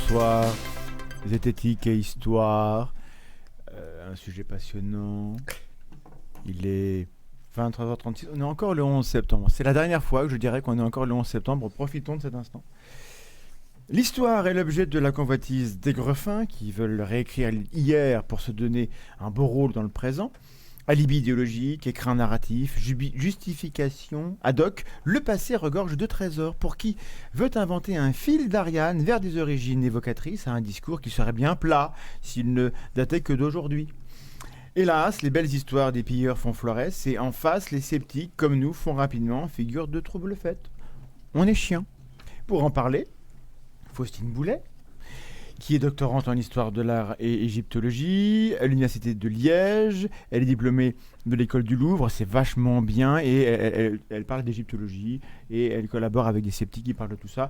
bonsoir. Zététique et histoire. Un sujet passionnant. Il est 23h36. On est encore le 11 septembre. C'est la dernière fois que je dirais qu'on est encore le 11 septembre. Profitons de cet instant. L'histoire est l'objet de la convoitise des Greffins qui veulent réécrire hier pour se donner un beau rôle dans le présent. Alibi idéologique, écrin narratif, justification, ad hoc, le passé regorge de trésors pour qui veut inventer un fil d'Ariane vers des origines évocatrices à un discours qui serait bien plat s'il ne datait que d'aujourd'hui. Hélas, les belles histoires des pilleurs font florès et en face, les sceptiques comme nous font rapidement figure de trouble faite. On est chiant. Pour en parler, Faustine Boulay, qui est doctorante en histoire de l'art et égyptologie à l'université de Liège. Elle est diplômée de l'école du Louvre, c'est vachement bien, et elle parle d'égyptologie, et elle collabore avec des sceptiques qui parlent de tout ça.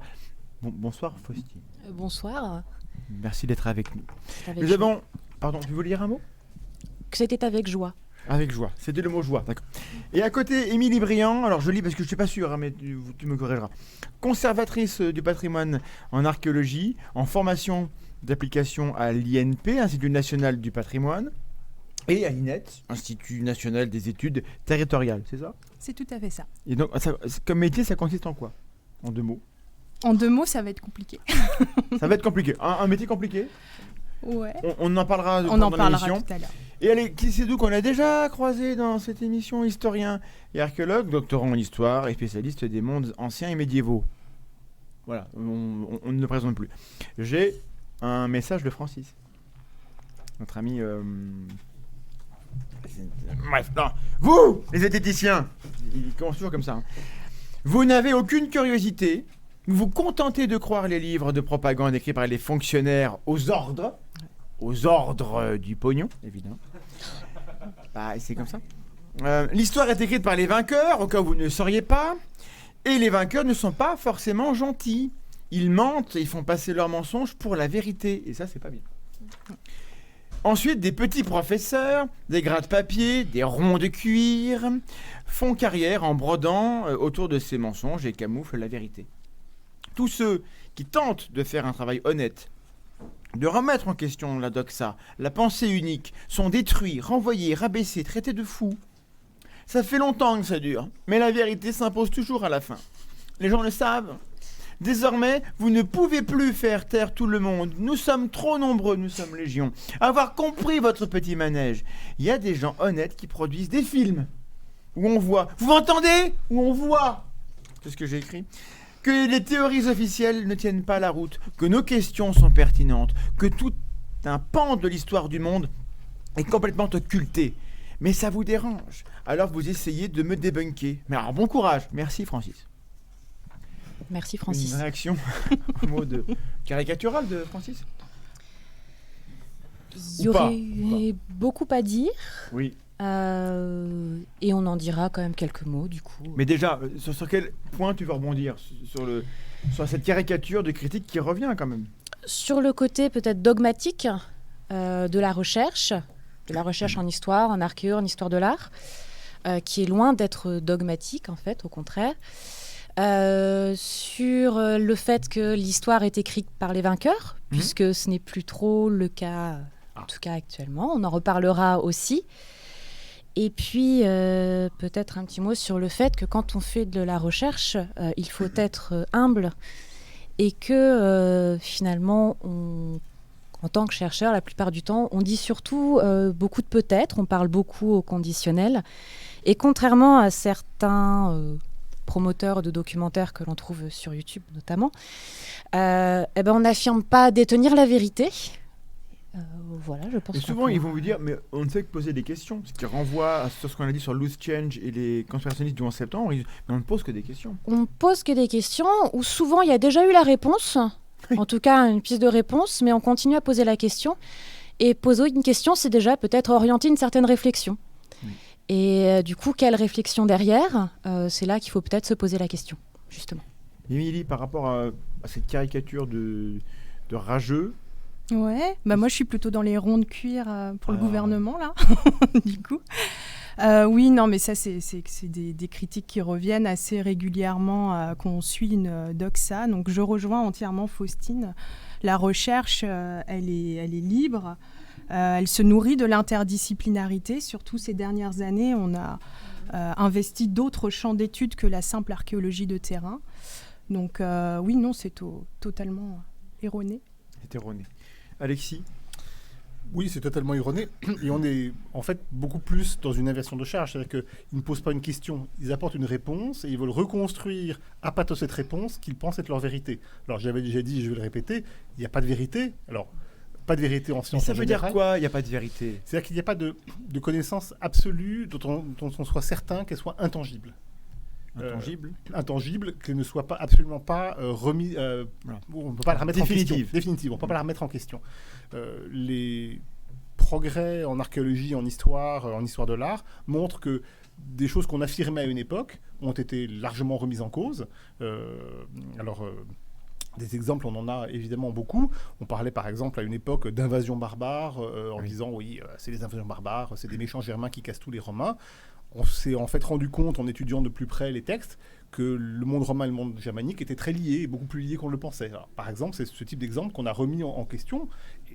Bonsoir Faustine. Bonsoir. Merci d'être avec nous. Avec Nous avons... Pardon, tu veux lire un mot ? Que c'était avec joie. Avec joie, c'était le mot joie, d'accord. Et à côté, Émilie Briand, alors je lis parce que je ne suis pas sûr, hein, mais tu me corrigeras. Conservatrice du patrimoine en archéologie, en formation d'application à l'INP, Institut national du patrimoine, et à l'INET, Institut national des études territoriales, c'est ça ? C'est tout à fait ça. Et donc, comme métier, ça consiste en quoi ? En 2 mots ? En 2 mots, ça va être compliqué. Ça va être compliqué. Un métier compliqué ? Ouais. On en parlera On en pendant parlera l'émission. tout à l'heure. Et allez, qui c'est d'où qu'on a déjà croisé dans cette émission ? Historien et archéologue, doctorant en histoire et spécialiste des mondes anciens et médiévaux. Voilà, on ne le présente plus. J'ai un message de Francis. Notre ami... Bref, non. Vous, les zététiciens, il commence toujours comme ça. Hein. Vous n'avez aucune curiosité. Vous vous contentez de croire les livres de propagande écrits par les fonctionnaires aux ordres du pognon, évidemment. Bah, c'est comme ça. L'histoire est écrite par les vainqueurs, au cas où vous ne le sauriez pas. Et les vainqueurs ne sont pas forcément gentils. Ils mentent et ils font passer leurs mensonges pour la vérité. Et ça, c'est pas bien. Ensuite, des petits professeurs, des gras de papier, des ronds de cuir, font carrière en brodant autour de ces mensonges et camouflent la vérité. Tous ceux qui tentent de faire un travail honnête, de remettre en question la doxa, la pensée unique, sont détruits, renvoyés, rabaissés, traités de fous. Ça fait longtemps que ça dure, mais la vérité s'impose toujours à la fin. Les gens le savent. Désormais, vous ne pouvez plus faire taire tout le monde. Nous sommes trop nombreux, nous sommes légion. Avoir compris votre petit manège. Il y a des gens honnêtes qui produisent des films où on voit. Vous m'entendez ? Où on voit. C'est ce que j'ai écrit. Que les théories officielles ne tiennent pas la route, que nos questions sont pertinentes, que tout un pan de l'histoire du monde est complètement occulté. Mais ça vous dérange. Alors vous essayez de me débunker. Mais alors bon courage. Merci Francis. Merci Francis. Une réaction, un mot de caricatural de Francis ? Il y aurait beaucoup à dire. Oui. Et on en dira quand même quelques mots du coup. Mais déjà, sur quel point tu veux rebondir sur cette caricature de critique qui revient quand même ? Sur le côté peut-être dogmatique de la recherche en histoire, en archéologie, en histoire de l'art, qui est loin d'être dogmatique en fait, au contraire. Sur le fait que l'histoire est écrite par les vainqueurs, puisque ce n'est plus trop le cas, en tout cas actuellement. On en reparlera aussi. Et puis, peut-être un petit mot sur le fait que quand on fait de la recherche, il faut être humble et que finalement, en tant que chercheur, la plupart du temps, on dit surtout beaucoup de peut-être, on parle beaucoup au conditionnel. Et contrairement à certains promoteurs de documentaires que l'on trouve sur YouTube notamment, on n'affirme pas détenir la vérité. Voilà, je pense. Et souvent, ils vont vous dire, mais on ne fait que poser des questions, ce qui renvoie à ce qu'on a dit sur Loose Change et les conspirationnistes du 11 septembre, mais on ne pose que des questions. On pose que des questions où souvent il y a déjà eu la réponse, en tout cas une piste de réponse, mais on continue à poser la question. Et poser une question, c'est déjà peut-être orienter une certaine réflexion. Oui. Et du coup, quelle réflexion derrière ? C'est là qu'il faut peut-être se poser la question, justement. Émilie, par rapport à cette caricature de rageux, ouais, moi je suis plutôt dans les ronds de cuir pour le gouvernement là, du coup. Oui, non, mais ça c'est des critiques qui reviennent assez régulièrement quand on suit une doxa. Donc je rejoins entièrement Faustine. La recherche, elle est libre. Elle se nourrit de l'interdisciplinarité. Surtout ces dernières années, on a investi d'autres champs d'études que la simple archéologie de terrain. Donc oui, non, c'est totalement erroné. C'est erroné. Alexis ? Oui, c'est totalement erroné. Et on est en fait beaucoup plus dans une inversion de charge. C'est-à-dire qu'ils ne posent pas une question, ils apportent une réponse et ils veulent reconstruire à partir de cette réponse qu'ils pensent être leur vérité. Alors j'avais déjà dit, je vais le répéter, il n'y a pas de vérité. Alors, pas de vérité en sciences. Mais ça veut dire quoi, il n'y a pas de vérité ? C'est-à-dire qu'il n'y a pas de connaissance absolue dont on soit certain qu'elle soit intangible. Intangible, qu'elle ne soit absolument pas remise. Voilà. On ne peut pas la remettre en question. Définitive. On ne peut pas la remettre en question. Les progrès en archéologie, en histoire de l'art, montrent que des choses qu'on affirmait à une époque ont été largement remises en cause. Des exemples, on en a évidemment beaucoup. On parlait par exemple à une époque d'invasion barbare en disant oui, c'est les invasions barbares, c'est des méchants germains qui cassent tous les Romains. On s'est en fait rendu compte, en étudiant de plus près les textes, que le monde romain et le monde germanique étaient très liés, beaucoup plus liés qu'on le pensait. Alors, par exemple, c'est ce type d'exemple qu'on a remis en question,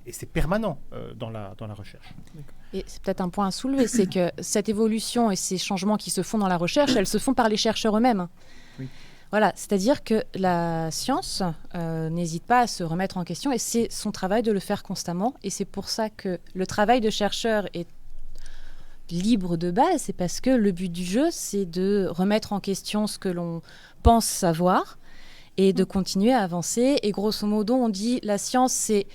et c'est permanent dans la recherche. Et c'est peut-être un point à soulever, c'est que cette évolution et ces changements qui se font dans la recherche, elles se font par les chercheurs eux-mêmes. Oui. Voilà, c'est-à-dire que la science n'hésite pas à se remettre en question, et c'est son travail de le faire constamment, et c'est pour ça que le travail de chercheur est libre de base, c'est parce que le but du jeu, c'est de remettre en question ce que l'on pense savoir et de continuer à avancer. Et grosso modo, on dit la science, c'est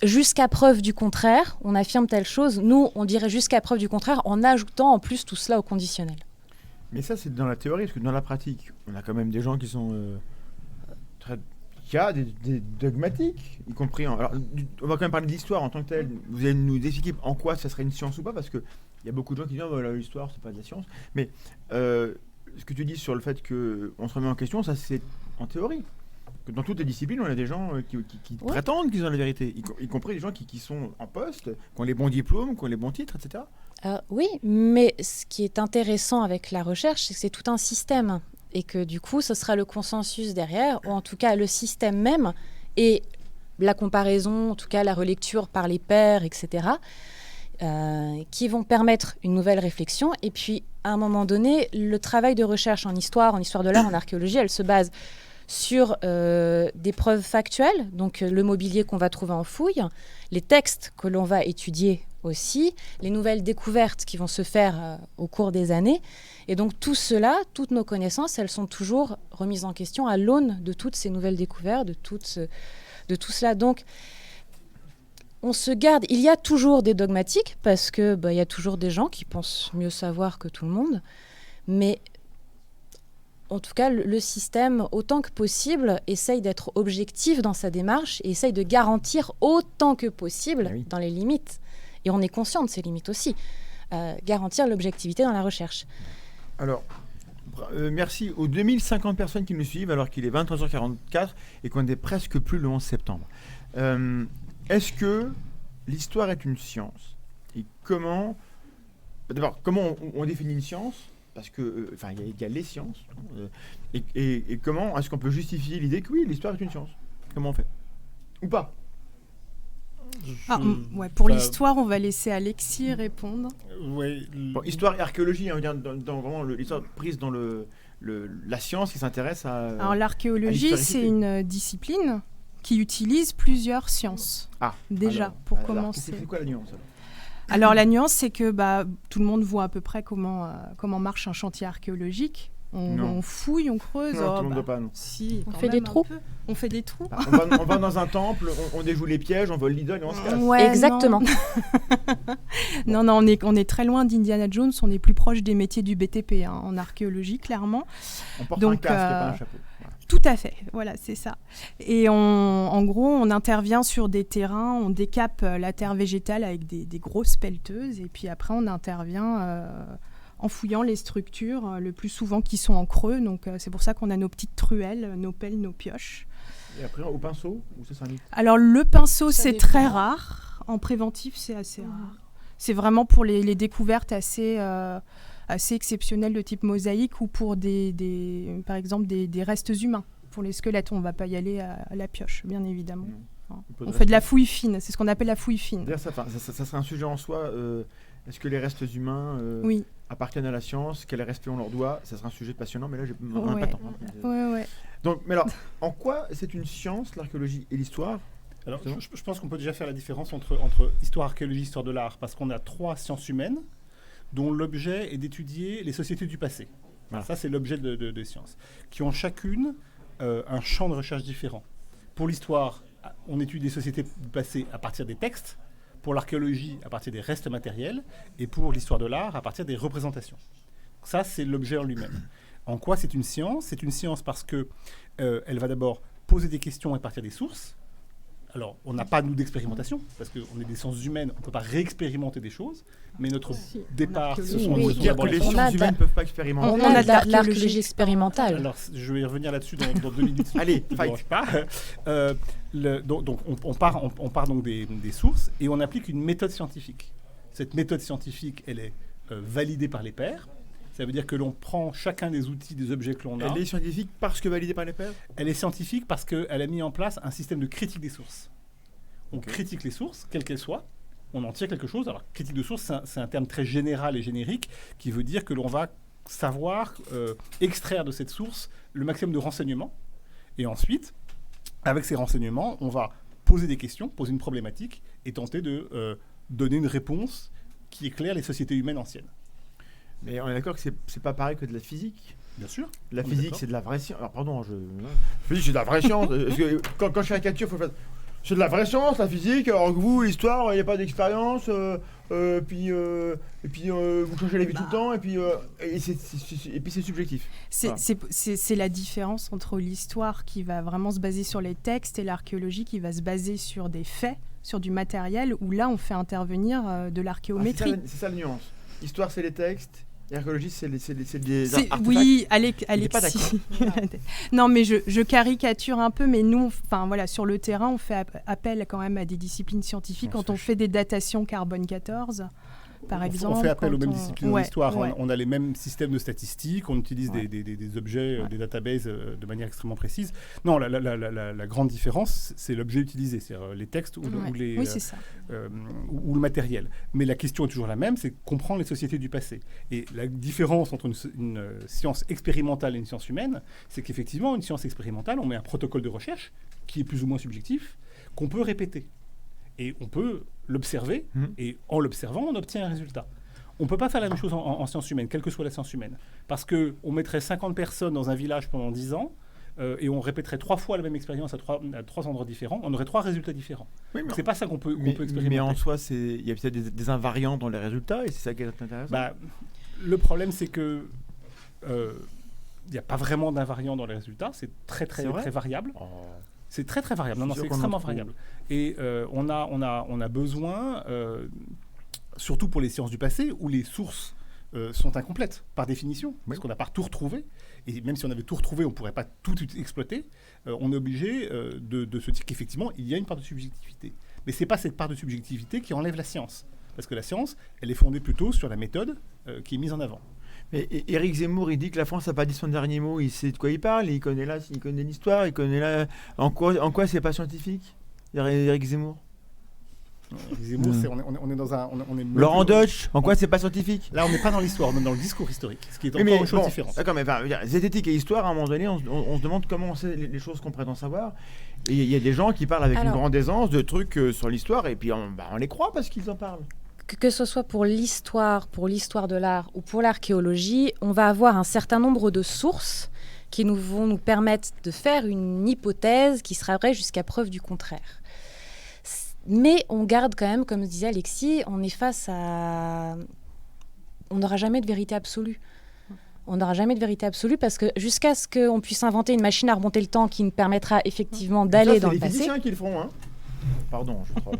jusqu'à preuve du contraire, on affirme telle chose. Nous, on dirait jusqu'à preuve du contraire en ajoutant en plus tout cela au conditionnel. Mais ça, c'est dans la théorie, parce que dans la pratique, on a quand même des gens qui sont très... Il y a des dogmatiques, y compris... Alors, on va quand même parler de l'histoire en tant que telle. Vous allez nous expliquer en quoi ça serait une science ou pas, parce qu'il y a beaucoup de gens qui disent « voilà, l'histoire, c'est pas de la science ». Mais ce que tu dis sur le fait qu'on se remet en question, ça c'est en théorie. Que dans toutes les disciplines, on a des gens qui prétendent qu'ils ont la vérité, y compris des gens qui sont en poste, qui ont les bons diplômes, qui ont les bons titres, etc. Oui, mais ce qui est intéressant avec la recherche, c'est que c'est tout un système. Et que du coup, ce sera le consensus derrière, ou en tout cas le système même, et la comparaison, en tout cas la relecture par les pairs, etc., qui vont permettre une nouvelle réflexion. Et puis, à un moment donné, le travail de recherche en histoire de l'art, en archéologie, elle se base sur des preuves factuelles, donc le mobilier qu'on va trouver en fouille, les textes que l'on va étudier aussi, les nouvelles découvertes qui vont se faire au cours des années. Et donc tout cela, toutes nos connaissances, elles sont toujours remises en question à l'aune de toutes ces nouvelles découvertes, de tout cela. Donc on se garde, il y a toujours des dogmatiques, parce que il y a toujours des gens qui pensent mieux savoir que tout le monde, mais en tout cas, le système, autant que possible, essaye d'être objectif dans sa démarche et essaye de garantir autant que possible, dans les limites, et on est conscient de ces limites aussi, garantir l'objectivité dans la recherche. Alors, merci aux 2050 personnes qui nous suivent alors qu'il est 23h44 et qu'on n'est presque plus le 11 septembre. Est-ce que l'histoire est une science ? Et comment... D'abord, comment on définit une science ? Parce que, il y a les sciences. Et comment est-ce qu'on peut justifier l'idée que oui, l'histoire est une science ? Comment on fait ? Ou pas ? Pour l'histoire, on va laisser Alexis répondre. Bon, histoire et archéologie, on vient dans vraiment l'histoire prise dans la science qui s'intéresse à... Alors l'archéologie, c'est une discipline qui utilise plusieurs sciences. Pour commencer. C'est quoi la nuance alors la nuance, c'est que tout le monde voit à peu près comment marche un chantier archéologique. On fouille, on creuse. Non, tout le monde ne voit pas, non. Si, on fait des trous. On fait des trous. On va dans un temple, on déjoue les pièges, on vole l'idole et on se casse. Ouais, exactement. Non, on est très loin d'Indiana Jones. On est plus proche des métiers du BTP en archéologie, clairement. On porte un casque et pas un chapeau. Tout à fait, voilà, c'est ça. Et en gros, on intervient sur des terrains, on décape la terre végétale avec des grosses pelleteuses, et puis après, on intervient en fouillant les structures, le plus souvent qui sont en creux. Donc, c'est pour ça qu'on a nos petites truelles, nos pelles, nos pioches. Et après, au pinceau, ou c'est un mythe ? Alors, le pinceau, c'est très rare. En préventif, c'est assez rare. C'est vraiment pour les découvertes assez exceptionnelles de type mosaïque ou pour par exemple des restes humains. Pour les squelettes, on ne va pas y aller à la pioche, bien évidemment. peut On fait de la fouille fine, c'est ce qu'on appelle la fouille fine. D'ailleurs, ça serait un sujet en soi. Est-ce que les restes humains Oui. appartiennent à la science? Quel respect on leur doit? Ça serait un sujet passionnant, mais là, on n'a Ouais. pas le temps. Ouais. Donc, mais alors, en quoi c'est une science, l'archéologie et l'histoire? Alors, je pense qu'on peut déjà faire la différence entre histoire, archéologie, histoire de l'art, parce qu'on a 3 sciences humaines dont l'objet est d'étudier les sociétés du passé. Voilà. Ça, c'est l'objet des sciences, qui ont chacune un champ de recherche différent. Pour l'histoire, on étudie les sociétés du passé à partir des textes, pour l'archéologie à partir des restes matériels, et pour l'histoire de l'art à partir des représentations. Ça, c'est l'objet en lui-même. En quoi c'est une science? C'est une science parce que elle va d'abord poser des questions à partir des sources. Alors, on n'a pas, nous, d'expérimentation, parce qu'on est des sciences humaines, on ne peut pas réexpérimenter des choses, mais notre départ, ce sont On Oui, peut dire que les on a sciences de- humaines ne peuvent pas expérimenter. On On a a de de l'archéologie expérimentale. Alors, je vais y revenir là-dessus dans 2 minutes. si Allez, ça ne fight. dérange pas. Donc, on part donc des sources et on applique une méthode scientifique. Cette méthode scientifique, elle est validée par les pairs. Ça veut dire que l'on prend chacun des outils, des objets que l'on a. Elle est scientifique parce que validée par les pairs? Elle est scientifique parce qu'elle a mis en place un système de critique des sources. On Ok. critique les sources, quelles qu'elles soient. On en tire quelque chose. Alors, critique de source, c'est un terme très général et générique qui veut dire que l'on va savoir extraire de cette source le maximum de renseignements. Et ensuite, avec ces renseignements, on va poser des questions, poser une problématique et tenter de donner une réponse qui éclaire les sociétés humaines anciennes. Mais on est d'accord que c'est pas pareil que de la physique. Bien sûr. La On est physique, d'accord. c'est de la vraie science. Alors, pardon, physique, c'est de la vraie science. Parce que quand je caricature, faut faire. C'est de la vraie science, la physique. Alors que vous, l'histoire, il n'y a pas d'expérience. Puis vous changez la vie tout le temps. Et puis c'est subjectif. Voilà. C'est la différence entre l'histoire qui va vraiment se baser sur les textes et l'archéologie qui va se baser sur des faits, sur du matériel, où là, on fait intervenir de l'archéométrie. C'est ça la nuance. Histoire, c'est les textes. Et archéologie, c'est les artefacts. Oui, Il est pas Alexis. Non, mais je caricature un peu, mais nous, sur le terrain, on fait appel quand même à des disciplines scientifiques quand on fait des datations carbone 14, par exemple. On fait appel aux quand mêmes disciplines de Ouais, l'histoire. ouais. On a les mêmes systèmes de statistiques, on utilise Ouais. des objets, Ouais. des databases de manière extrêmement précise. Non, la grande différence, c'est l'objet utilisé, c'est-à-dire les textes Ouais. Oui, c'est ça. ou le matériel. Mais la question est toujours la même, c'est comprendre les sociétés du passé. Et la différence entre une science expérimentale et une science humaine, c'est qu'effectivement, une science expérimentale, on met un protocole de recherche qui est plus ou moins subjectif, qu'on peut répéter. Et on peut l'observer, et en l'observant, on obtient un résultat. On ne peut pas faire la même chose en sciences humaines, quelle que soit la science humaine. Parce qu'on mettrait 50 personnes dans un village pendant 10 ans, et on répéterait 3 fois la même expérience à 3 endroits différents, on aurait 3 résultats différents. Oui, mais, C'est pas ça qu'on peut expérimenter. mais en soi, il y a peut-être des invariants dans les résultats, et c'est ça qui est intéressant. Bah, le problème, c'est que il n'y a pas vraiment d'invariants dans les résultats. C'est très variable. Oh. C'est très variable. Non, C'est sûr c'est qu'on en extrêmement trouve. variable. Et on a besoin, surtout pour les sciences du passé, où les sources sont incomplètes, par définition, parce qu'on n'a pas tout retrouvé. Et même si on avait tout retrouvé, on ne pourrait pas tout exploiter. On est obligé de se dire qu'effectivement, il y a une part de subjectivité. Mais ce n'est pas cette part de subjectivité qui enlève la science. Parce que la science, elle est fondée plutôt sur la méthode qui est mise en avant. Mais Éric Zemmour, il dit que la France n'a pas dit son dernier mot. Il sait de quoi il parle. Il connaît l'histoire. Il connaît la. En quoi c'est pas scientifique, Éric Zemmour? Zemmour, on est dans un. On est Laurent Deutsch, en quoi c'est pas scientifique? Là, on n'est pas dans l'histoire, on est dans le discours historique, ce qui est Oui, encore une chose différente. D'accord, mais enfin, je veux dire, zététique et histoire, à un moment donné, on se demande comment on sait les choses qu'on prétend savoir. Et il y a des gens qui parlent avec une grande aisance de trucs sur l'histoire, et puis on les croit parce qu'ils en parlent. Que ce soit pour l'histoire de l'art ou pour l'archéologie, on va avoir un certain nombre de sources qui vont nous permettre de faire une hypothèse qui sera vraie jusqu'à preuve du contraire. Mais on garde quand même, comme disait Alexis, on est face à... On n'aura jamais de vérité absolue. On n'aura jamais de vérité absolue parce que jusqu'à ce qu'on puisse inventer une machine à remonter le temps qui nous permettra effectivement d'aller dans le passé... C'est les physiciens qui le feront, hein. Pardon, je crois.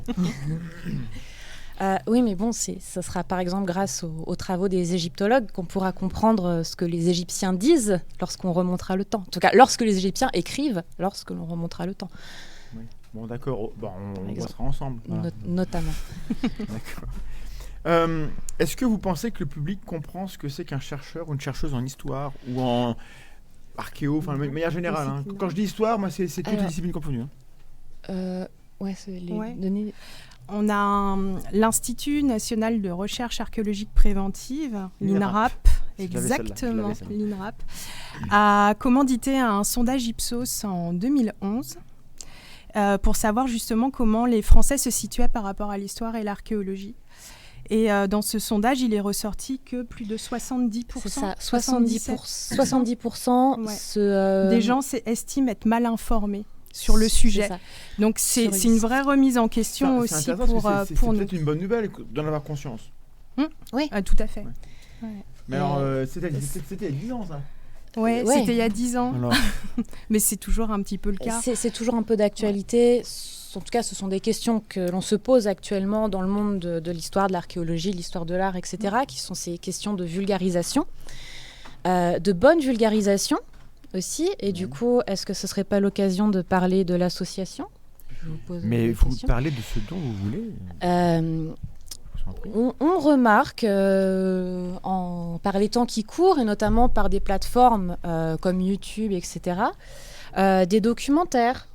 Oui, mais bon, ce sera par exemple grâce aux travaux des égyptologues qu'on pourra comprendre ce que les Égyptiens disent lorsqu'on remontera le temps. En tout cas, lorsque les Égyptiens écrivent, lorsque l'on remontera le temps. Oui. Bon, d'accord, on bossera ensemble. Voilà. Notamment. D'accord. Est-ce que vous pensez que le public comprend ce que c'est qu'un chercheur ou une chercheuse en histoire ou en archéo, enfin, de manière générale. Hein. Quand je dis histoire, moi, c'est toutes les disciplines confondues. Hein. Ouais, c'est les Ouais. données. On a l'Institut national de recherche archéologique préventive, l'INRAP, exactement, l'INRAP, a commandité un sondage Ipsos en 2011 pour savoir justement comment les Français se situaient par rapport à l'histoire et l'archéologie. Et dans ce sondage, il est ressorti que plus de 70%. C'est ça, 77%. 70% des gens estiment être mal informés sur le sujet. Donc c'est une vraie remise en question aussi pour nous. C'est peut-être une bonne nouvelle d'en avoir conscience. Oui, tout à fait. Ouais. Ouais. Mais alors, c'était il y a 10 ans, ça. Ouais. C'était il y a 10 ans. Alors. Mais c'est toujours un petit peu le cas. C'est toujours un peu d'actualité. En tout cas, ce sont des questions que l'on se pose actuellement dans le monde de l'histoire, de l'archéologie, de l'histoire de l'art, etc., qui sont ces questions de vulgarisation, de bonne vulgarisation aussi. Et du coup, est-ce que ce ne serait pas l'occasion de parler de l'association ? Mais il faut parler de ce dont vous voulez. On remarque, par les temps qui courent, et notamment par des plateformes comme YouTube, etc., des documentaires.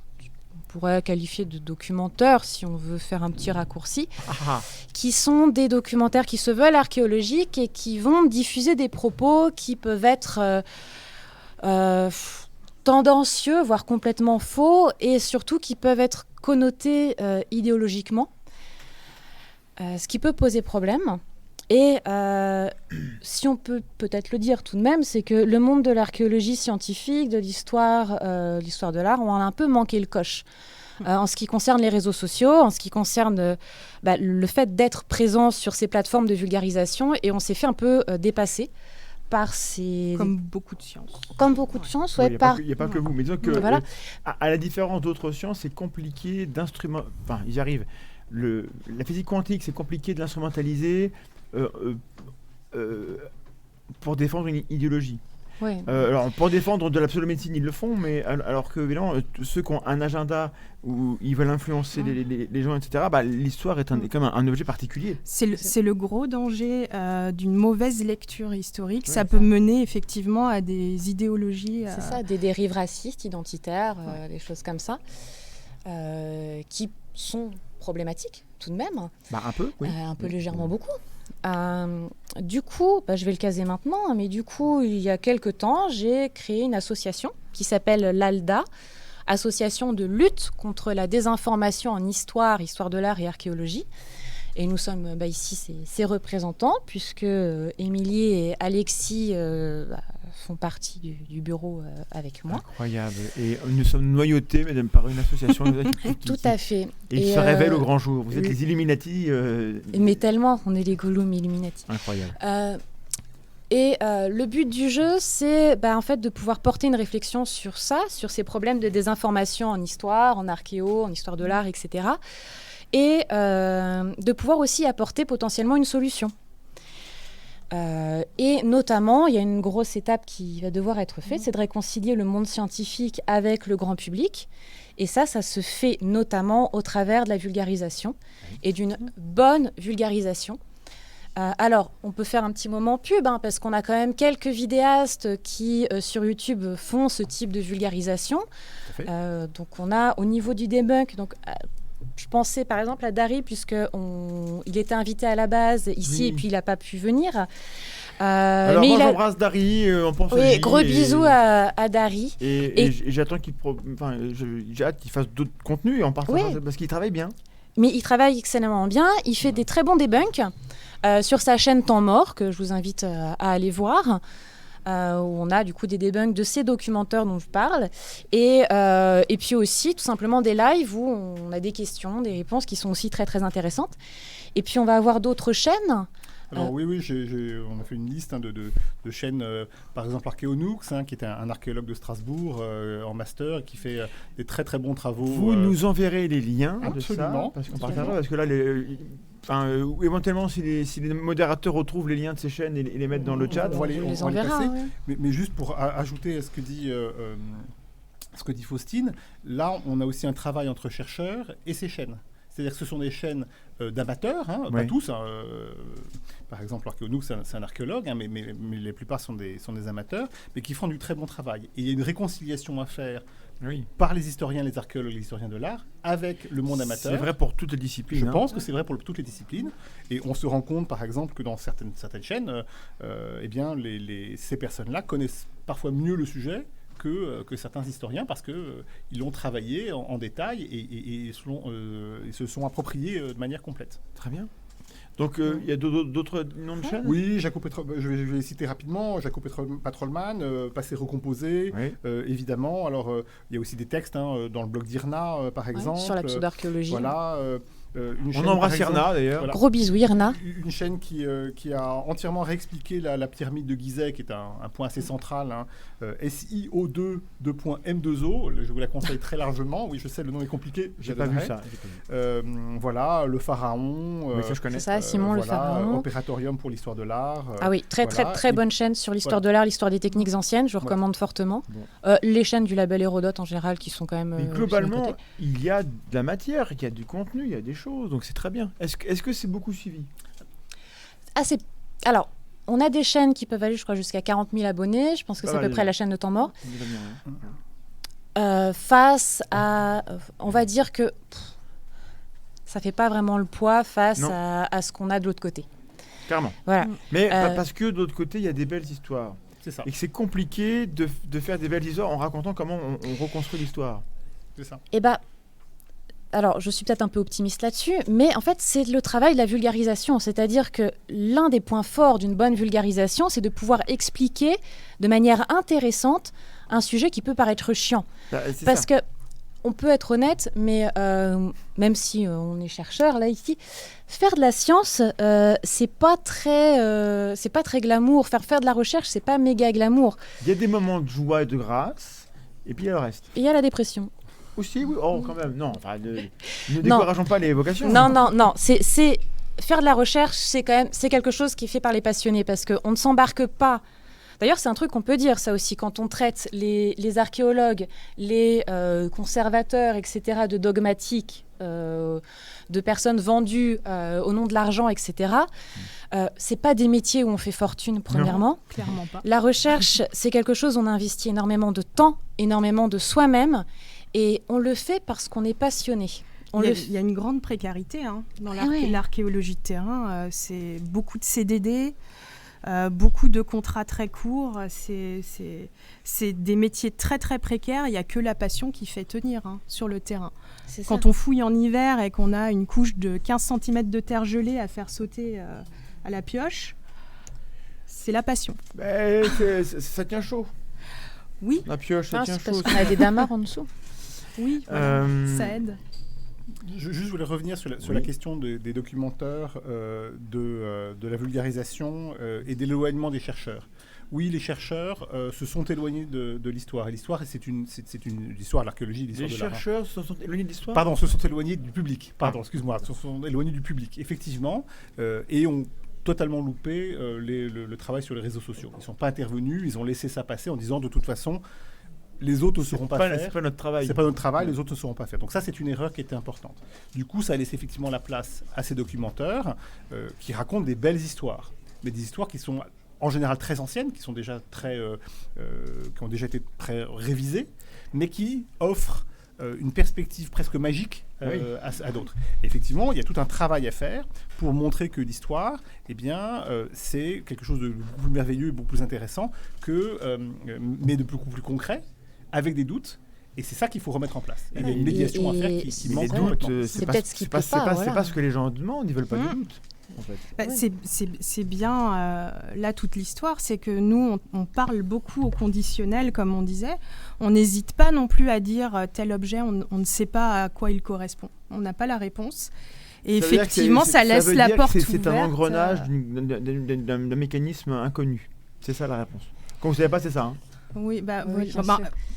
On pourrait qualifier de documentaires, si on veut faire un petit raccourci, qui sont des documentaires qui se veulent archéologiques et qui vont diffuser des propos qui peuvent être tendancieux, voire complètement faux, et surtout qui peuvent être connotés idéologiquement, ce qui peut poser problème. Et si on peut peut-être le dire tout de même, c'est que le monde de l'archéologie scientifique, de l'histoire de l'art, on a un peu manqué le coche. En ce qui concerne les réseaux sociaux, en ce qui concerne le fait d'être présent sur ces plateformes de vulgarisation, et on s'est fait un peu dépasser par ces... Comme beaucoup de sciences. Comme beaucoup de sciences, Il n'y a pas que vous, mais disons que voilà. À la différence d'autres sciences, c'est compliqué d'instrument... Enfin, ils y arrivent. La physique quantique, c'est compliqué de l'instrumentaliser pour défendre une idéologie. Ouais. Alors, pour défendre de l'absolomédecine, ils le font, mais alors que évidemment, ceux qui ont un agenda où ils veulent influencer les gens, etc., l'histoire est comme un objet particulier. C'est le gros danger d'une mauvaise lecture historique. Ça peut mener effectivement à des idéologies. C'est ça, des dérives racistes, identitaires, des choses comme ça, qui sont problématiques tout de même. Un peu, oui. Un peu légèrement beaucoup. Du coup, je vais le caser maintenant, mais du coup, il y a quelques temps, j'ai créé une association qui s'appelle l'ALDA, Association de lutte contre la désinformation en histoire de l'art et archéologie. Et nous sommes ici ses représentants, puisque Émilie et Alexis font partie du bureau avec moi. Incroyable. Et nous sommes noyautés, mesdames, par une association. Tout à fait. Et ils se révèlent au grand jour. Vous êtes les Illuminati. Mais tellement, on est les Gollum Illuminati. Incroyable. Le but du jeu, c'est en fait de pouvoir porter une réflexion sur ça, sur ces problèmes de désinformation en histoire, en archéo, en histoire de l'art, etc. Et de pouvoir aussi apporter potentiellement une solution. Et notamment, il y a une grosse étape qui va devoir être faite, c'est de réconcilier le monde scientifique avec le grand public. Et ça se fait notamment au travers de la vulgarisation et d'une bonne vulgarisation. Alors, on peut faire un petit moment pub, parce qu'on a quand même quelques vidéastes qui, sur YouTube, font ce type de vulgarisation. Donc, on a au niveau du debunk... je pensais par exemple à Dari, puisqu'il était invité à la base ici et puis il n'a pas pu venir. Alors moi j'embrasse Dari, on pense à lui. Gros bisous à Dari. Et j'attends j'ai hâte qu'il fasse d'autres contenus et en partage parce qu'il travaille bien. Mais il travaille excellemment bien, il fait des très bons debunks sur sa chaîne Temps Mort, que je vous invite à aller voir. Où on a du coup des debunks de ces documentaires dont je parle et puis aussi tout simplement des lives où on a des questions, des réponses qui sont aussi très très intéressantes. Et puis on va avoir d'autres chaînes. Alors oui, on a fait une liste de chaînes, par exemple Archéonux, qui est un archéologue de Strasbourg en master, qui fait des très très bons travaux. Vous nous enverrez les liens absolument, de ça, parce qu'on partagera, parce que là, éventuellement, si les modérateurs retrouvent les liens de ces chaînes et les mettent dans le chat, on va les passer. Ouais. Mais juste pour ajouter à ce que dit Faustine, là, on a aussi un travail entre chercheurs et ces chaînes. C'est-à-dire que ce sont des chaînes d'amateurs, pas tous. Par exemple, Archéonook, c'est un archéologue, mais la plupart sont des amateurs, mais qui font du très bon travail. Et il y a une réconciliation à faire par les historiens, les archéologues, les historiens de l'art, avec le monde amateur. C'est vrai pour toutes les disciplines. Je pense que c'est vrai pour toutes les disciplines. Et on se rend compte, par exemple, que dans certaines chaînes, ces personnes-là connaissent parfois mieux le sujet que certains historiens parce qu'ils l'ont travaillé en détail et se sont appropriés de manière complète. Très bien. Donc, il y a d'autres noms de chaînes ? Oui, je vais les citer rapidement. Jaco Patrolman, Passé recomposé, évidemment. Alors, il y a aussi des textes dans le blog d'Irna, par exemple. Sur la pseudo-archéologie. Voilà. On embrasse Irna, d'ailleurs. Voilà. Gros bisous, Irna. Une chaîne qui a entièrement réexpliqué la pyramide de Gizeh, qui est un point assez central. SIO2.M2O. Je vous la conseille très largement. Oui, je sais, le nom est compliqué. J'ai pas vu ça. Voilà, le pharaon. Oui, ça, je connais. C'est ça, Simon, le pharaon. Opératorium pour l'histoire de l'art. Ah oui, très bonne chaîne sur l'histoire de l'art, l'histoire des techniques anciennes. Je vous recommande fortement. Bon. Les chaînes du label Hérodote, en général, qui sont quand même... Mais globalement, il y a de la matière, il y a du contenu, il y a des choses, donc c'est très bien. Est-ce que c'est beaucoup suivi ? Alors, on a des chaînes qui peuvent aller, je crois, jusqu'à 40 000 abonnés. Je pense que c'est à peu près la chaîne de Temps Mort. Face à... on va dire que ça fait pas vraiment le poids face à ce qu'on a de l'autre côté. Clairement. Voilà. Mais parce que de l'autre côté, il y a des belles histoires. C'est ça. Et que c'est compliqué de faire des belles histoires en racontant comment on reconstruit l'histoire. C'est ça. Et alors, je suis peut-être un peu optimiste là-dessus, mais en fait, c'est le travail de la vulgarisation. C'est-à-dire que l'un des points forts d'une bonne vulgarisation, c'est de pouvoir expliquer de manière intéressante un sujet qui peut paraître chiant. Parce que on peut être honnête, mais même si on est chercheur, là, ici, faire de la science, c'est pas très glamour. Faire de la recherche, c'est pas méga glamour. Il y a des moments de joie et de grâce, et puis il y a le reste. Et il y a la dépression. Aussi, oui. Oh, quand même, non. Enfin, ne décourageons pas les vocations. Non. C'est faire de la recherche, c'est quelque chose qui est fait par les passionnés, parce qu'on ne s'embarque pas. D'ailleurs, c'est un truc qu'on peut dire, ça aussi, quand on traite les archéologues, les conservateurs, etc., de dogmatiques, de personnes vendues au nom de l'argent, etc. C'est pas des métiers où on fait fortune, premièrement. Non, clairement pas. La recherche, c'est quelque chose où on investit énormément de temps, énormément de soi-même, et on le fait parce qu'on est passionné. Il y a une grande précarité dans l'archéologie de terrain. C'est beaucoup de CDD. Beaucoup de contrats très courts, c'est des métiers très très précaires, il n'y a que la passion qui fait tenir sur le terrain. Quand on fouille en hiver et qu'on a une couche de 15 cm de terre gelée à faire sauter à la pioche, c'est la passion. Ça tient chaud. Oui. La pioche, ça tient chaud. Parce qu'on a des damarres en dessous. Oui, ça aide. Je voulais revenir sur la question des documentaires, de la vulgarisation et de l'éloignement des chercheurs. Oui, les chercheurs se sont éloignés de l'histoire. Et l'histoire, c'est l'histoire de l'archéologie, l'histoire de l'art. Les chercheurs se sont éloignés de l'histoire ? Pardon, se sont éloignés du public. Se sont éloignés du public, effectivement. Et ont totalement loupé le travail sur les réseaux sociaux. Ils ne sont pas intervenus, ils ont laissé ça passer en disant de toute façon... Les autres ne sauront pas faire. C'est pas notre travail. C'est pas notre travail, les autres ne sauront pas faire. Donc ça, c'est une erreur qui était importante. Du coup, ça a laissé effectivement la place à ces documentaires qui racontent des belles histoires. Mais des histoires qui sont en général très anciennes, qui ont déjà été très révisées, mais qui offrent une perspective presque magique à d'autres. Effectivement, il y a tout un travail à faire pour montrer que l'histoire, c'est quelque chose de beaucoup plus merveilleux et beaucoup plus intéressant, mais de beaucoup plus concret, avec des doutes, et c'est ça qu'il faut remettre en place. Et il y a une médiation à faire qui manque complètement. C'est peut-être ce qui peut c'est pas ce que les gens demandent, ils veulent pas de doute. En fait. C'est bien là toute l'histoire, c'est que nous on parle beaucoup au conditionnel, comme on disait. On n'hésite pas non plus à dire tel objet, on ne sait pas à quoi il correspond. On n'a pas la réponse. Et effectivement, ça laisse la porte ouverte. C'est un engrenage d'un mécanisme inconnu. C'est ça la réponse. Quand vous savez pas, c'est ça. Oui,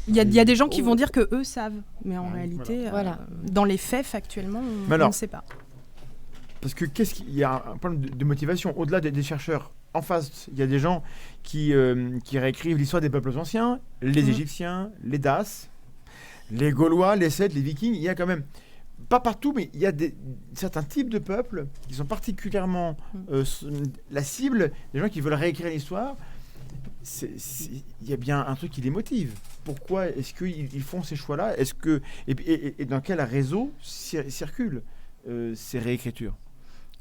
il y a des gens qui vont dire que eux savent, mais en réalité, dans les faits, factuellement, on ne sait pas. Parce que il y a un problème de motivation au-delà des chercheurs. En face, il y a des gens qui réécrivent l'histoire des peuples anciens, les Égyptiens, les Daces, les Gaulois, les Celtes, les Vikings. Il y a quand même pas partout, mais il y a certains types de peuples qui sont particulièrement la cible, des gens qui veulent réécrire l'histoire. Il y a bien un truc qui les motive. Pourquoi est-ce qu'ils font ces choix-là? Et dans quel réseau circulent ces réécritures?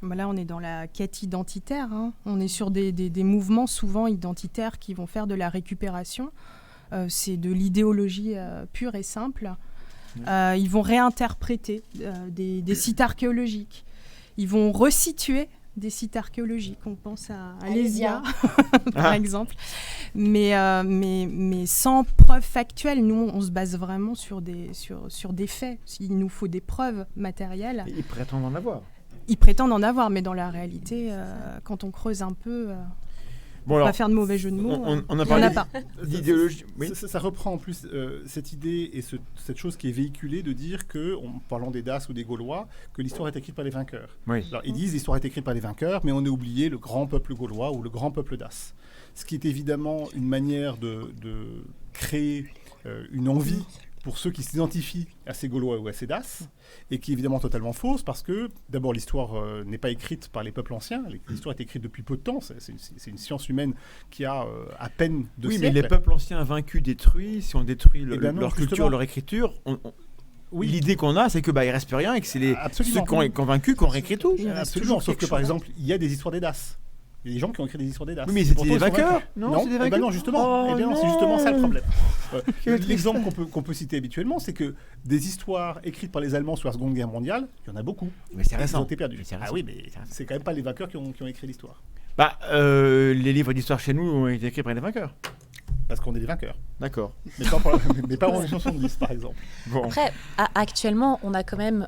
Là, on est dans la quête identitaire. On est sur des mouvements souvent identitaires qui vont faire de la récupération. C'est de l'idéologie pure et simple. Ils vont réinterpréter des sites archéologiques. Ils vont resituer des sites archéologiques. On pense à Alésia, par exemple. Mais sans preuves factuelles. Nous, on se base vraiment sur des faits. Il nous faut des preuves matérielles. Ils prétendent en avoir. Ils prétendent en avoir, mais dans la réalité, quand on creuse un peu... Bon, alors, pas faire de mauvais jeu de mots. On a il parlé n'y en a pas. d'idéologie. Oui. Ça reprend en plus cette idée et cette chose qui est véhiculée de dire que, en parlant des Daces ou des Gaulois, que l'histoire est écrite par les vainqueurs. Oui. Alors, ils disent l'histoire est écrite par les vainqueurs, mais on a oublié le grand peuple gaulois ou le grand peuple dace. Ce qui est évidemment une manière de créer une envie pour ceux qui s'identifient à ces Gaulois ou à ces Daces, et qui est évidemment totalement fausse, parce que, d'abord, l'histoire n'est pas écrite par les peuples anciens, l'histoire est écrite depuis peu de temps, c'est une science humaine qui a à peine 2 siècles. Oui, mais les peuples anciens vaincus, détruits, si on détruit leur culture, leur écriture, l'idée qu'on a, c'est que il reste plus rien, et que c'est ceux qui ont convaincus qu'on réécrit tout. Absolument, sauf que, par exemple, il y a des histoires des Daces. Il y a des gens qui ont écrit des histoires des Daces. Oui, mais c'était des vainqueurs. Non, c'est des vainqueurs. Non, justement. Non, c'est justement ça le problème. L'exemple qu'on peut citer habituellement, c'est que des histoires écrites par les Allemands sur la Seconde Guerre mondiale, il y en a beaucoup. Mais c'est récent. Ils ont été perdus. Ah oui, mais c'est quand même pas les vainqueurs qui ont écrit l'histoire. Les livres d'histoire chez nous ont été écrits par les vainqueurs. Parce qu'on est des vainqueurs. D'accord. Mais pas en 1970, par exemple. Bon. Après, actuellement, on a quand même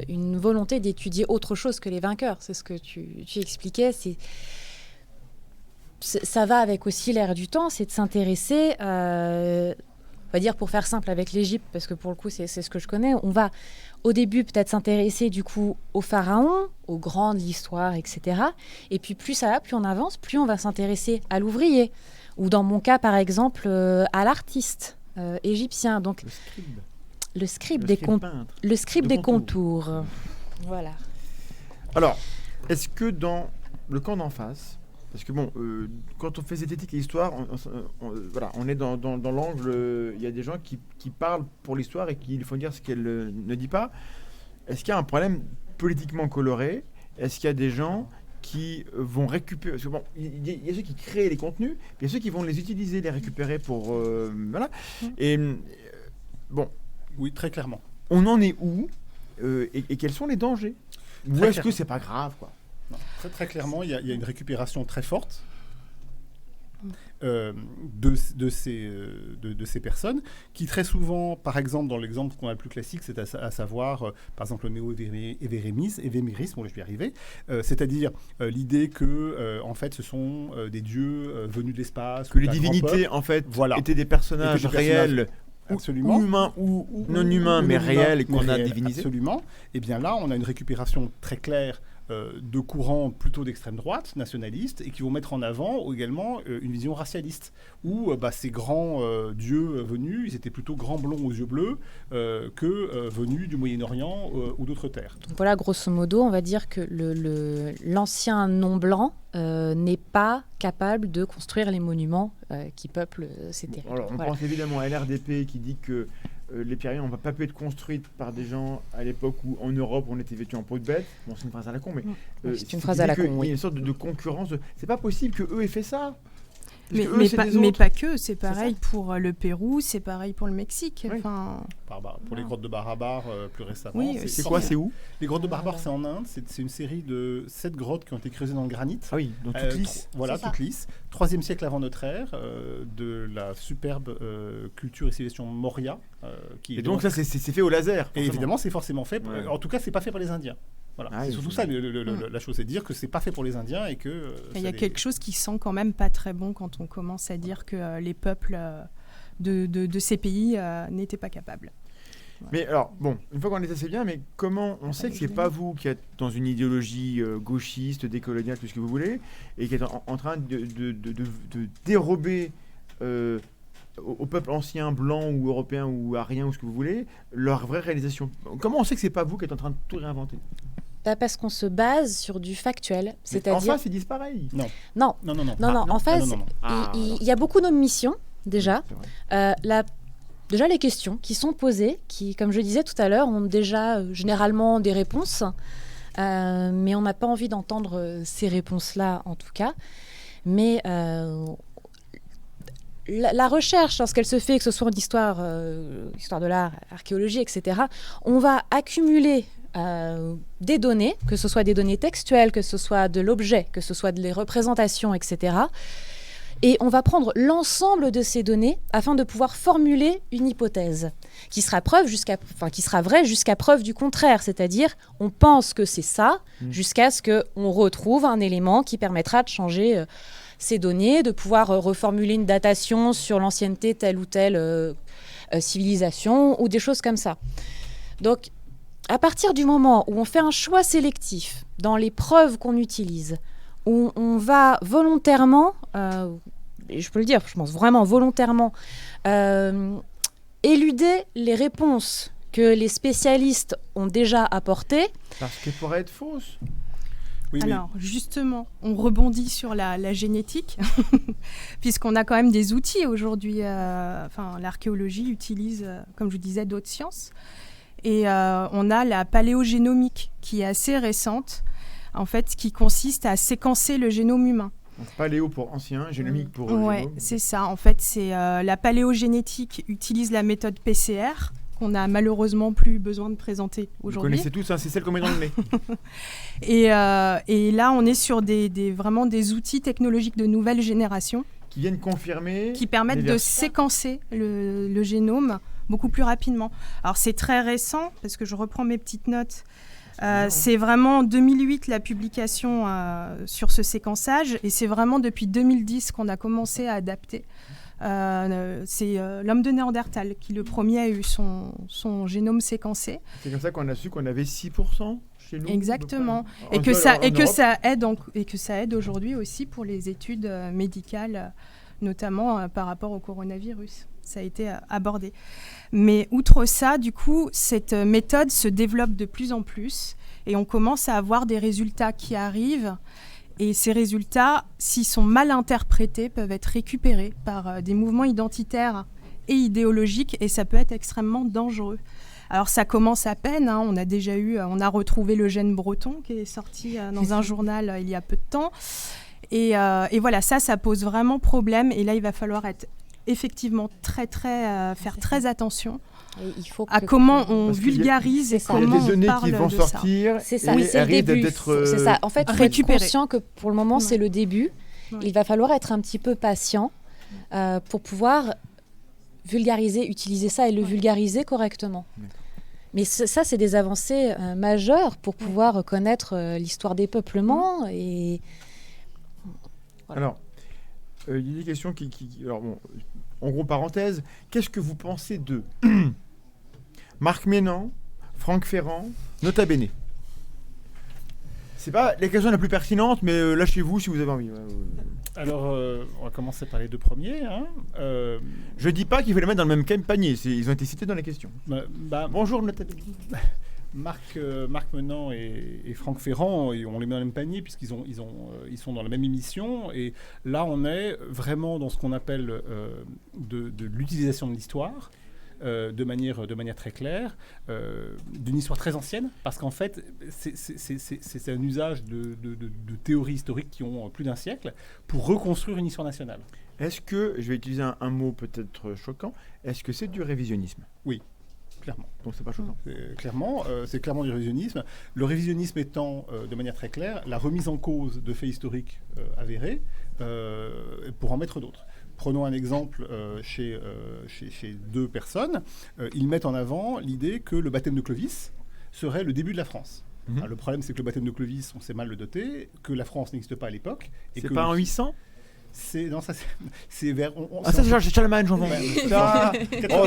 une volonté d'étudier autre chose que les vainqueurs. C'est ce que tu expliquais. Ça va avec aussi l'ère du temps, c'est de s'intéresser, on va dire pour faire simple avec l'Égypte, parce que pour le coup, c'est ce que je connais. On va au début peut-être s'intéresser du coup aux pharaons, aux grands de l'histoire, etc. Et puis plus ça va, plus on avance, plus on va s'intéresser à l'ouvrier. Ou dans mon cas, par exemple, à l'artiste égyptien. Donc, le scribe des contours. Voilà. Alors, est-ce que dans le camp d'en face, parce que bon, quand on fait zététique et histoire, on est dans l'angle, il y a des gens qui parlent pour l'histoire et qui font dire ce qu'elle ne dit pas. Est-ce qu'il y a un problème politiquement coloré? Est-ce qu'il y a des gens qui vont récupérer, parce que bon, il y a ceux qui créent les contenus, puis il y a ceux qui vont les utiliser, les récupérer pour voilà. Et bon, oui, très clairement. On en est où et quels sont les dangers? Ou est-ce que c'est pas grave, quoi? Non, très clairement, il y a une récupération très forte de ces personnes qui très souvent, par exemple, dans l'exemple qu'on a le plus classique, c'est à savoir, par exemple, le néo-évémérisme, bon, je vais y arriver, c'est-à-dire l'idée que, en fait, ce sont des dieux venus de l'espace. Que les divinités, en fait, étaient des personnages réels. Absolument. Ou humains ou non humains, mais réels et qu'on a divinisés. Absolument. Et bien là, on a une récupération très claire de courants plutôt d'extrême droite, nationalistes, et qui vont mettre en avant également une vision racialiste, où ces grands dieux venus, ils étaient plutôt grands blonds aux yeux bleus que venus du Moyen-Orient ou d'autres terres. Donc voilà, grosso modo, on va dire que l'ancien non-blanc n'est pas capable de construire les monuments qui peuplent ces territoires. Alors, on pense évidemment à LRDP qui dit que les pyramides n'ont pas pu être construites par des gens à l'époque où en Europe on était vêtus en peau de bête. Bon, c'est une phrase à la con, mais c'est une phrase à la con. Il y a une sorte de concurrence. C'est pas possible que eux aient fait ça. Mais pas que, c'est pareil pour le Pérou, c'est pareil pour le Mexique. Oui. Enfin, pour les grottes de Barabar plus récemment. Oui, c'est quoi, c'est où? Les grottes de Barabar, c'est en Inde. C'est une série de 7 grottes qui ont été creusées dans le granit. Ah oui, donc toutes lisses. Voilà, toutes lisses. 3e siècle avant notre ère, de la superbe culture et civilisation Maurya. Et donc ça, c'est fait au laser. Et évidemment, c'est forcément fait. En tout cas, c'est pas fait par les Indiens. Voilà. C'est surtout ça la chose, c'est de dire que c'est pas fait pour les Indiens et que... Il y a quelque chose qui sent quand même pas très bon quand on commence à dire que les peuples de ces pays n'étaient pas capables. Voilà. Mais alors, bon, une fois qu'on est assez bien, mais comment on sait que c'est pas vous qui êtes dans une idéologie gauchiste, décoloniale, tout ce que vous voulez, et qui êtes en train de dérober au peuple ancien, blanc ou européen ou arien ou ce que vous voulez, leur vraie réalisation. Comment on sait que c'est pas vous qui êtes en train de tout réinventer? Parce qu'on se base sur du factuel, En c'est-à-dire... face, ils disent pareil. Non, Non. en face, Ah, il y a beaucoup d'omissions, déjà. C'est vrai. Déjà, les questions qui sont posées, qui, comme je disais tout à l'heure, ont déjà généralement des réponses, mais on n'a pas envie d'entendre ces réponses-là, en tout cas. Mais la recherche, lorsqu'elle se fait, que ce soit en histoire de l'art, archéologie, etc., on va accumuler des données, que ce soit des données textuelles, que ce soit de l'objet, que ce soit des représentations, etc. Et on va prendre l'ensemble de ces données afin de pouvoir formuler une hypothèse qui sera vraie jusqu'à preuve du contraire. C'est-à-dire, on pense que c'est ça jusqu'à ce qu'on retrouve un élément qui permettra de changer ces données, de pouvoir reformuler une datation sur l'ancienneté telle ou telle civilisation ou des choses comme ça. Donc, à partir du moment où on fait un choix sélectif dans les preuves qu'on utilise, où on va volontairement, et je peux le dire, je pense vraiment volontairement, éluder les réponses que les spécialistes ont déjà apportées. Parce qu'elle pourrait être fausse. Oui, Alors, justement, on rebondit sur la génétique, puisqu'on a quand même des outils aujourd'hui. L'archéologie utilise, comme je vous disais, d'autres sciences. Et on a la paléogénomique, qui est assez récente, en fait, qui consiste à séquencer le génome humain. Donc, paléo pour ancien, génomique pour Ouais, génome. c'est ça. En fait, c'est la paléogénétique utilise la méthode PCR, qu'on n'a malheureusement plus besoin de présenter Vous aujourd'hui. connaissez tous, hein, c'est celle qu'on met dans le nez. Et là, on est sur vraiment des outils technologiques de nouvelle génération Qui viennent confirmer. qui permettent les de versions. séquencer le génome beaucoup plus rapidement. Alors, c'est très récent, parce que je reprends mes petites notes. C'est vraiment en 2008 la publication sur ce séquençage, et c'est vraiment depuis 2010 qu'on a commencé à adapter. C'est l'homme de Néandertal qui, le premier, a eu son génome séquencé. C'est comme ça qu'on a su qu'on avait 6% chez nous. Exactement. En Et que Europe. ça aide aujourd'hui aussi pour les études médicales, notamment par rapport au coronavirus. Ça a été abordé. Mais outre ça, du coup, cette méthode se développe de plus en plus et on commence à avoir des résultats qui arrivent. Et ces résultats, s'ils sont mal interprétés, peuvent être récupérés par des mouvements identitaires et idéologiques, et ça peut être extrêmement dangereux. Alors ça commence à peine, hein. On a retrouvé le gène breton qui est sorti dans un journal il y a peu de temps. Et voilà, ça pose vraiment problème. Et là, il va falloir être effectivement faire très attention Et il faut à que- comment on Parce qu'il y a- vulgarise et c'est ça. Il y a comment des on données parle qui vont de ça. sortir. C'est ça, et c'est le risquent début. d'être, C'est ça. En fait, il faut être récupéré. conscient que pour le moment, Ouais. c'est le début. Ouais. Il va falloir être un petit peu patient pour pouvoir vulgariser, utiliser ça et le vulgariser correctement. D'accord. Mais ça, c'est des avancées majeures pour pouvoir connaître l'histoire des peuplements. Et Voilà. Alors, il y a des questions alors bon, en gros, parenthèse, qu'est-ce que vous pensez de Marc Ménan, Franck Ferrand, Nota Bene? C'est pas la question la plus pertinente, mais lâchez-vous si vous avez envie. Alors, on va commencer par les deux premiers. Hein. Je dis pas qu'il faut les mettre dans le même panier, ils ont été cités dans la question. Bonjour Nota Bene. Marc Menant et Franck Ferrand, on les met dans le même panier puisqu'ils sont dans la même émission. Et là, on est vraiment dans ce qu'on appelle de l'utilisation de l'histoire. De manière très claire, d'une histoire très ancienne, parce qu'en fait, c'est un usage de théories historiques qui ont plus d'un siècle pour reconstruire une histoire nationale. Est-ce que, je vais utiliser un mot peut-être choquant, est-ce que c'est du révisionnisme? Oui, clairement. Donc c'est pas choquant. C'est clairement du révisionnisme. Le révisionnisme étant, de manière très claire, la remise en cause de faits historiques avérés pour en mettre d'autres. Prenons un exemple chez deux personnes. Ils mettent en avant l'idée que le baptême de Clovis serait le début de la France. Alors, le problème, c'est que le baptême de Clovis, on sait mal le doter, que la France n'existe pas à l'époque. C'est pas en 800? C'est vers. Ça, c'est Charlemagne, j'en vends. Ça,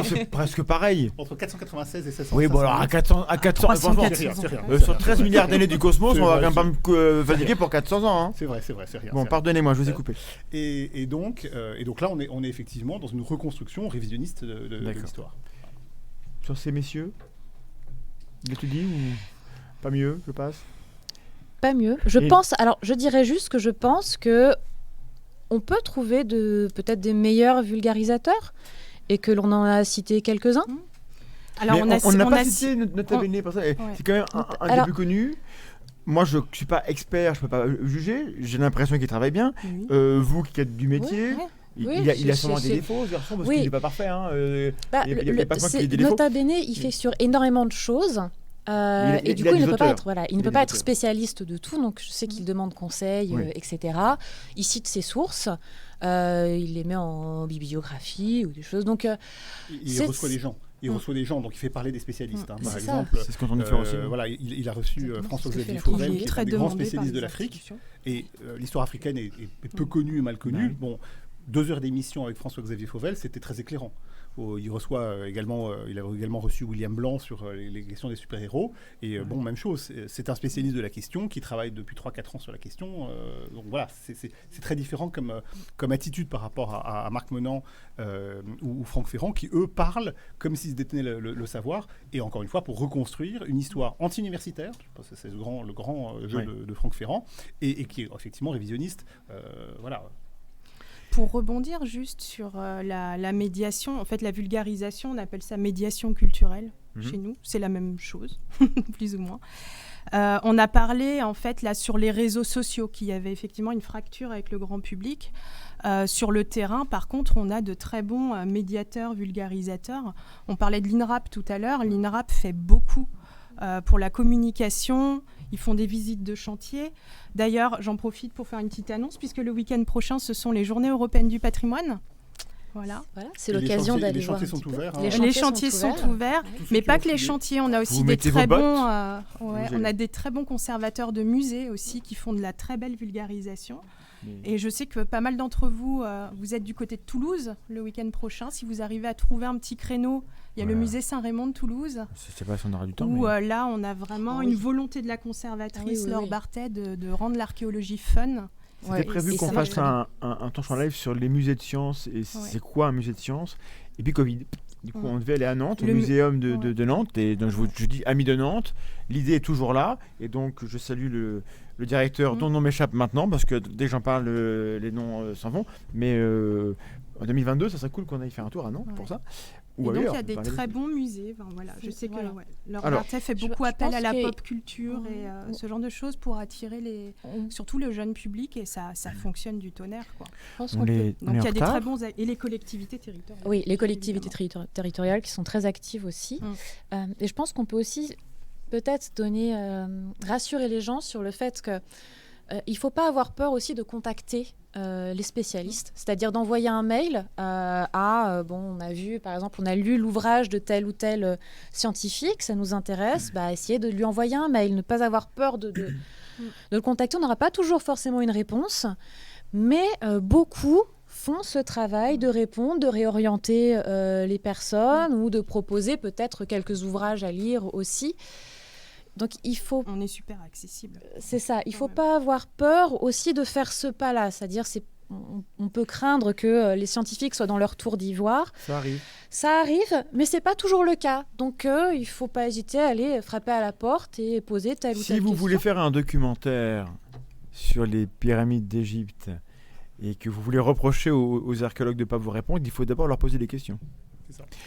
C'est presque pareil. entre 496 et 700. Oui, bon, alors à 400, franchement, 300, c'est rien. sur 13 milliards d'années du cosmos, C'est on va vrai, quand même pas me fatiguer pour 400 ans. Hein. C'est vrai, c'est rien. Bon, c'est pardonnez-moi, je vous ai coupé. rien. Et donc là, on est effectivement dans une reconstruction révisionniste de D'accord. l'histoire. Sur ces messieurs, il tu dit ou pas mieux, je passe. Pas mieux. Je dirais juste que je pense que on peut trouver peut-être des meilleurs vulgarisateurs et que l'on en a cité quelques-uns. Alors, Mais on n'a pas ci- cité notre Béné pour ça. Et Ouais. C'est quand même un des plus connus. Moi, je ne suis pas expert, je ne peux pas juger. J'ai l'impression qu'il travaille bien. Oui. Vous qui êtes du métier, Ouais. il Oui, a sûrement des c'est- défauts, ce garçon, parce Oui. qu'il n'est pas parfait. Hein. Bah, Il y a pas que moi qui ai des défauts. Nota Bene, il fait sur énormément de choses. Et du coup, il ne peut pas être, il ne peut pas être spécialiste de tout. Donc, je sais qu'il demande conseil, Oui. etc. Il cite ses sources. Il les met en bibliographie ou des choses. Donc, Il reçoit des gens. Il reçoit des gens, donc il fait parler des spécialistes. Par C'est ça. exemple, C'est ce qu'on entend faire aussi. voilà, il a reçu Exactement, François-Xavier c'est ce que fait Fauvel, Il qui est est très un des grands demandé par spécialistes de les l'Afrique. institutions. Et l'histoire africaine est peu connue et mal connue. Ouais. Bon, 2 heures d'émission avec François-Xavier Fauvel, c'était très éclairant. Il reçoit également, il a également reçu William Blanc sur les questions des super-héros. Et bon, même chose, c'est un spécialiste de la question qui travaille depuis 3-4 ans sur la question. Donc voilà, c'est très différent comme attitude par rapport à Marc Menant ou Franck Ferrand, qui eux parlent comme s'ils détenaient le savoir. Et encore une fois, pour reconstruire une histoire anti-universitaire, parce que c'est le grand jeu Ouais. de Franck Ferrand, et qui est effectivement révisionniste. Voilà. Pour rebondir juste sur la médiation, en fait, la vulgarisation, on appelle ça médiation culturelle chez nous. C'est la même chose, plus ou moins. On a parlé, en fait, là, sur les réseaux sociaux, qu'il y avait effectivement une fracture avec le grand public. Sur le terrain, par contre, on a de très bons médiateurs, vulgarisateurs. On parlait de l'INRAP tout à l'heure. L'INRAP fait beaucoup pour la communication. Ils font des visites de chantier. D'ailleurs, j'en profite pour faire une petite annonce, puisque le week-end prochain, ce sont les Journées européennes du patrimoine. Voilà. c'est Et les l'occasion chantiers- d'aller les voir. chantiers un sont petit peu. ouverts, hein. Les chantiers sont ouverts, Tous ceux mais qui pas ont que les filé. chantiers. On a aussi Vous des mettez très vos bottes. bons. Vous On a des très bons conservateurs de musées aussi qui font de la très belle vulgarisation. Et je sais que pas mal d'entre vous, vous êtes du côté de Toulouse le week-end prochain. Si vous arrivez à trouver un petit créneau, il y a le Voilà. musée Saint-Raymond de Toulouse, Je sais pas si on aura du temps. où mais- là, on a vraiment Ah oui. une volonté de la conservatrice, Ah oui, Laure oui. Bartet, de rendre l'archéologie fun. C'était Ouais, prévu et qu'on ça marche fasse très bien. un temps en live sur les musées de sciences et c'est quoi un musée de sciences. Et puis Covid. Du coup, Ouais. on devait aller à Nantes, au Le mu- muséum de ouais. Nantes. Et donc, je dis amis de Nantes. L'idée est toujours là. Et donc, je salue le directeur dont le nom m'échappe maintenant parce que dès que j'en parle, les noms s'en vont. Mais en 2022, ça serait cool qu'on aille faire un tour à Nantes pour ça. Et donc, ailleurs, il y a des parler très de- bons musées. Enfin, voilà. Je sais que Voilà. Laure Alors, Bartet fait je beaucoup appel pense à la que- pop culture et ce genre de choses pour attirer surtout le jeune public. Et ça fonctionne du tonnerre, quoi. Je pense On qu'on peut. est Donc, il y a en des retard. très bons... Et les collectivités territoriales. Oui, les collectivités évidemment. territoriales qui sont très actives aussi. Et je pense qu'on peut aussi peut-être rassurer les gens sur le fait que il ne faut pas avoir peur aussi de contacter les spécialistes, c'est-à-dire d'envoyer un mail on a vu, par exemple, on a lu l'ouvrage de tel ou tel scientifique, ça nous intéresse, essayer de lui envoyer un mail, ne pas avoir peur de le contacter. On n'aura pas toujours forcément une réponse, mais beaucoup font ce travail de répondre, de réorienter les personnes ou de proposer peut-être quelques ouvrages à lire aussi. Donc il faut, On est super accessible. c'est ça, il Quand faut même. pas avoir peur aussi de faire ce pas-là, c'est-à-dire on peut craindre que les scientifiques soient dans leur tour d'ivoire. Ça arrive. Ça arrive, mais c'est pas toujours le cas. Donc il faut pas hésiter à aller frapper à la porte et poser telle ou Si telle vous question. voulez faire un documentaire sur les pyramides d'Égypte et que vous voulez reprocher aux archéologues de ne pas vous répondre, il faut d'abord leur poser des questions.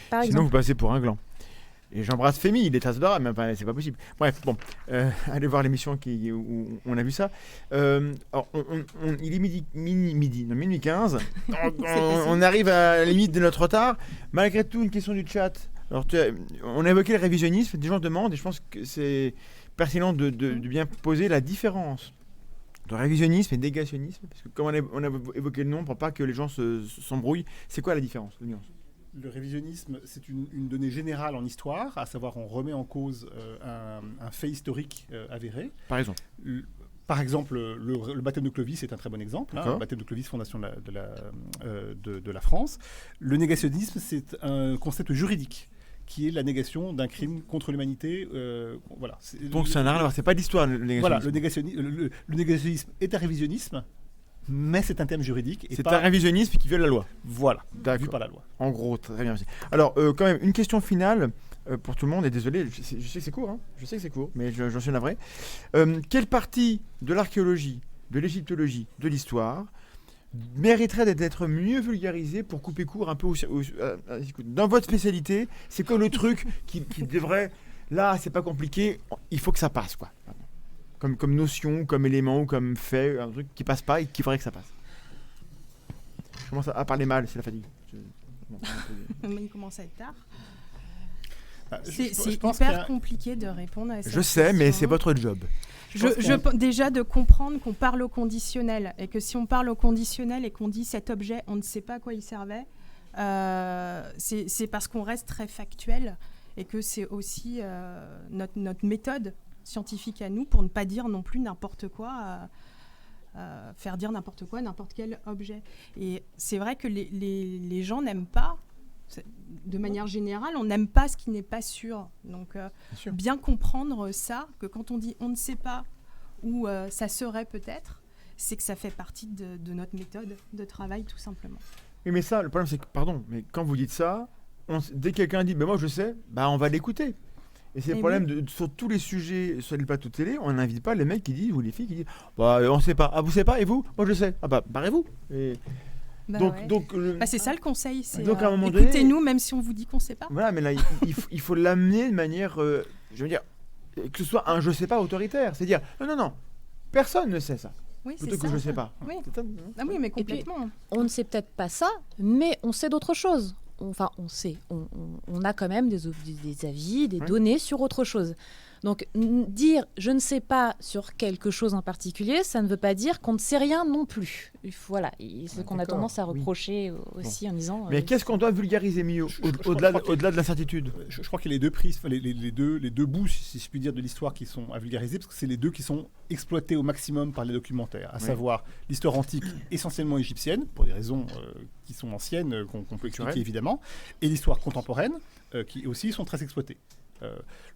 Par Sinon, exemple. vous passez pour un gland. Et j'embrasse Fémi, il est adorable, mais enfin, c'est pas possible. Bref, bon, allez voir l'émission où on a vu ça. Alors, il est minuit 15. On arrive à la limite de notre retard. Malgré tout, une question du chat. Alors, on a évoqué le révisionnisme, des gens demandent, et je pense que c'est pertinent de bien poser la différence de révisionnisme et négationnisme. Parce que comme on a évoqué le nom, pour pas que les gens s'embrouillent, c'est quoi la différence, la nuance ? Le révisionnisme, c'est une donnée générale en histoire, à savoir on remet en cause un fait historique avéré. Par exemple. Par exemple, le baptême de Clovis est un très bon exemple. D'accord. Le baptême de Clovis, fondation de la France. Le négationnisme, c'est un concept juridique qui est la négation d'un crime contre l'humanité. Voilà. Donc ça n'a rien à voir, c'est pas l'histoire, le négationnisme. Voilà, le négationnisme est un révisionnisme, mais c'est un terme juridique. Et C'est pas... un révisionnisme qui viole la loi. Voilà, D'accord. vu par la loi. En gros, très bien. Alors, quand même, une question finale pour tout le monde, et désolé, je sais que c'est court, mais j'en suis navré. Quelle partie de l'archéologie, de l'égyptologie, de l'histoire mériterait d'être mieux vulgarisée pour couper court un peu dans votre spécialité? C'est quoi le truc qui devrait... Là, c'est pas compliqué, il faut que ça passe, quoi. Comme notion, comme élément, ou comme fait, un truc qui passe pas et qui faudrait que ça passe. Je commence à parler mal, c'est la fatigue. Il commence à être tard. Je C'est pense hyper compliqué de répondre à ça. Je sais, mais c'est votre job. Déjà de comprendre qu'on parle au conditionnel et que si on parle au conditionnel et qu'on dit cet objet, on ne sait pas à quoi il servait, c'est parce qu'on reste très factuel et que c'est aussi notre méthode scientifique à nous pour ne pas dire non plus n'importe quoi, faire dire n'importe quoi, n'importe quel objet. Et c'est vrai que les gens n'aiment pas. De manière générale, on n'aime pas ce qui n'est pas sûr. Donc, bien comprendre ça, que quand on dit on ne sait pas ou ça serait peut-être, c'est que ça fait partie de notre méthode de travail, tout simplement. Oui, mais ça, le problème, c'est que, pardon, mais quand vous dites ça, dès que quelqu'un dit, mais moi je sais, on va l'écouter. Et c'est le problème sur tous les sujets, sur les plateaux de télé, on n'invite pas les mecs qui disent, ou les filles qui disent, on ne sait pas. Ah, vous ne savez pas, et vous? Moi je sais. Ah barrez-vous. Et... c'est ça le conseil, c'est donc, à un moment écoutez-nous même si on vous dit qu'on ne sait pas. Voilà, mais là, il faut l'amener de manière, je veux dire, que ce soit un je sais pas autoritaire. C'est dire, non, personne ne sait ça. Oui, plutôt que ça. Je sais pas. Oui. Ça, oui, mais complètement. Puis, on ne sait peut-être pas ça, mais on sait d'autres choses. Enfin, on sait. On a quand même des avis, des données sur autre chose. Donc, dire je ne sais pas sur quelque chose en particulier, ça ne veut pas dire qu'on ne sait rien non plus. Voilà, c'est qu'on a tendance à reprocher aussi en disant... Mais qu'est-ce qu'on doit vulgariser mieux, au-delà de l'incertitude? Je crois qu'il y a les deux prises, les deux bouts, si je puis dire, de l'histoire qui sont à vulgariser, parce que c'est les deux qui sont exploités au maximum par les documentaires, à savoir l'histoire antique, essentiellement égyptienne, pour des raisons qui sont anciennes, qu'on peut expliquer évidemment, et l'histoire contemporaine, qui aussi sont très exploitées.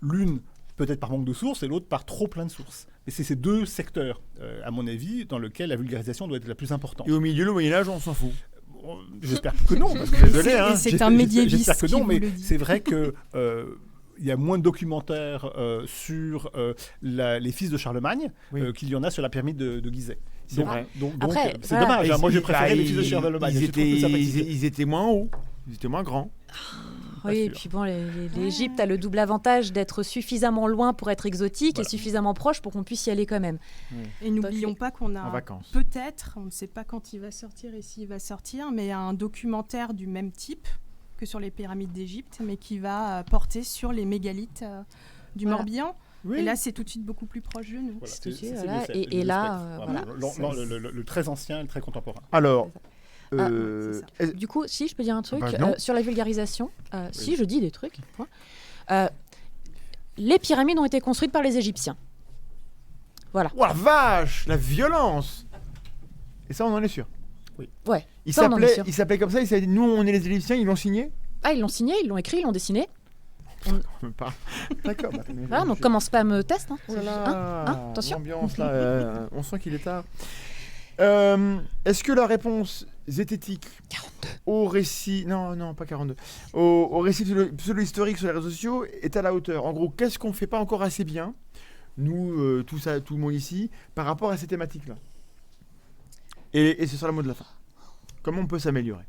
L'une peut-être par manque de sources, et l'autre par trop plein de sources. Et c'est ces deux secteurs, à mon avis, dans lesquels la vulgarisation doit être la plus importante. Et au milieu, le Moyen-Âge, on s'en fout. J'espère que non. Parce que désolé, c'est un médiéviste. J'espère que non, mais c'est vrai que il y a moins de documentaires sur les fils de Charlemagne qu'il y en a sur la pyramide de Gizeh. C'est vrai. Donc c'est dommage. Moi, j'ai préféré les fils de Charlemagne. Ils étaient moins hauts, ils étaient moins grands. Oui, et puis bon, l'Égypte a le double avantage d'être suffisamment loin pour être exotique et suffisamment proche pour qu'on puisse y aller quand même. Et n'oublions pas qu'on a peut-être, on ne sait pas quand il va sortir et s'il va sortir, mais un documentaire du même type que sur les pyramides d'Égypte, mais qui va porter sur les mégalithes du Morbihan. Oui. Et là, c'est tout de suite beaucoup plus proche de nous. Et là, le très ancien et le très contemporain. Alors... Du coup, si je peux dire un truc sur la vulgarisation, si je dis des trucs, les pyramides ont été construites par les Égyptiens. Voilà. Oh la vache, la violence. Et ça, on en est sûr. Oui. Ouais. Il s'appelait comme ça. Il s'est dit, nous, on est les Égyptiens. Ils l'ont signé. Ah, ils l'ont signé, ils l'ont écrit, ils l'ont dessiné. D'accord. Voilà, donc commence pas à me tester. Hein. Oh là là, attention. L'ambiance là, on sent qu'il est tard. Est-ce que la réponse zététique 42 au récit, non pas 42, au récit pseudo-historique sur les réseaux sociaux est à la hauteur? En gros, qu'est-ce qu'on fait pas encore assez bien, nous, tout le monde ici, par rapport à ces thématiques-là? Et ce sera le mot de la fin. Comment on peut s'améliorer?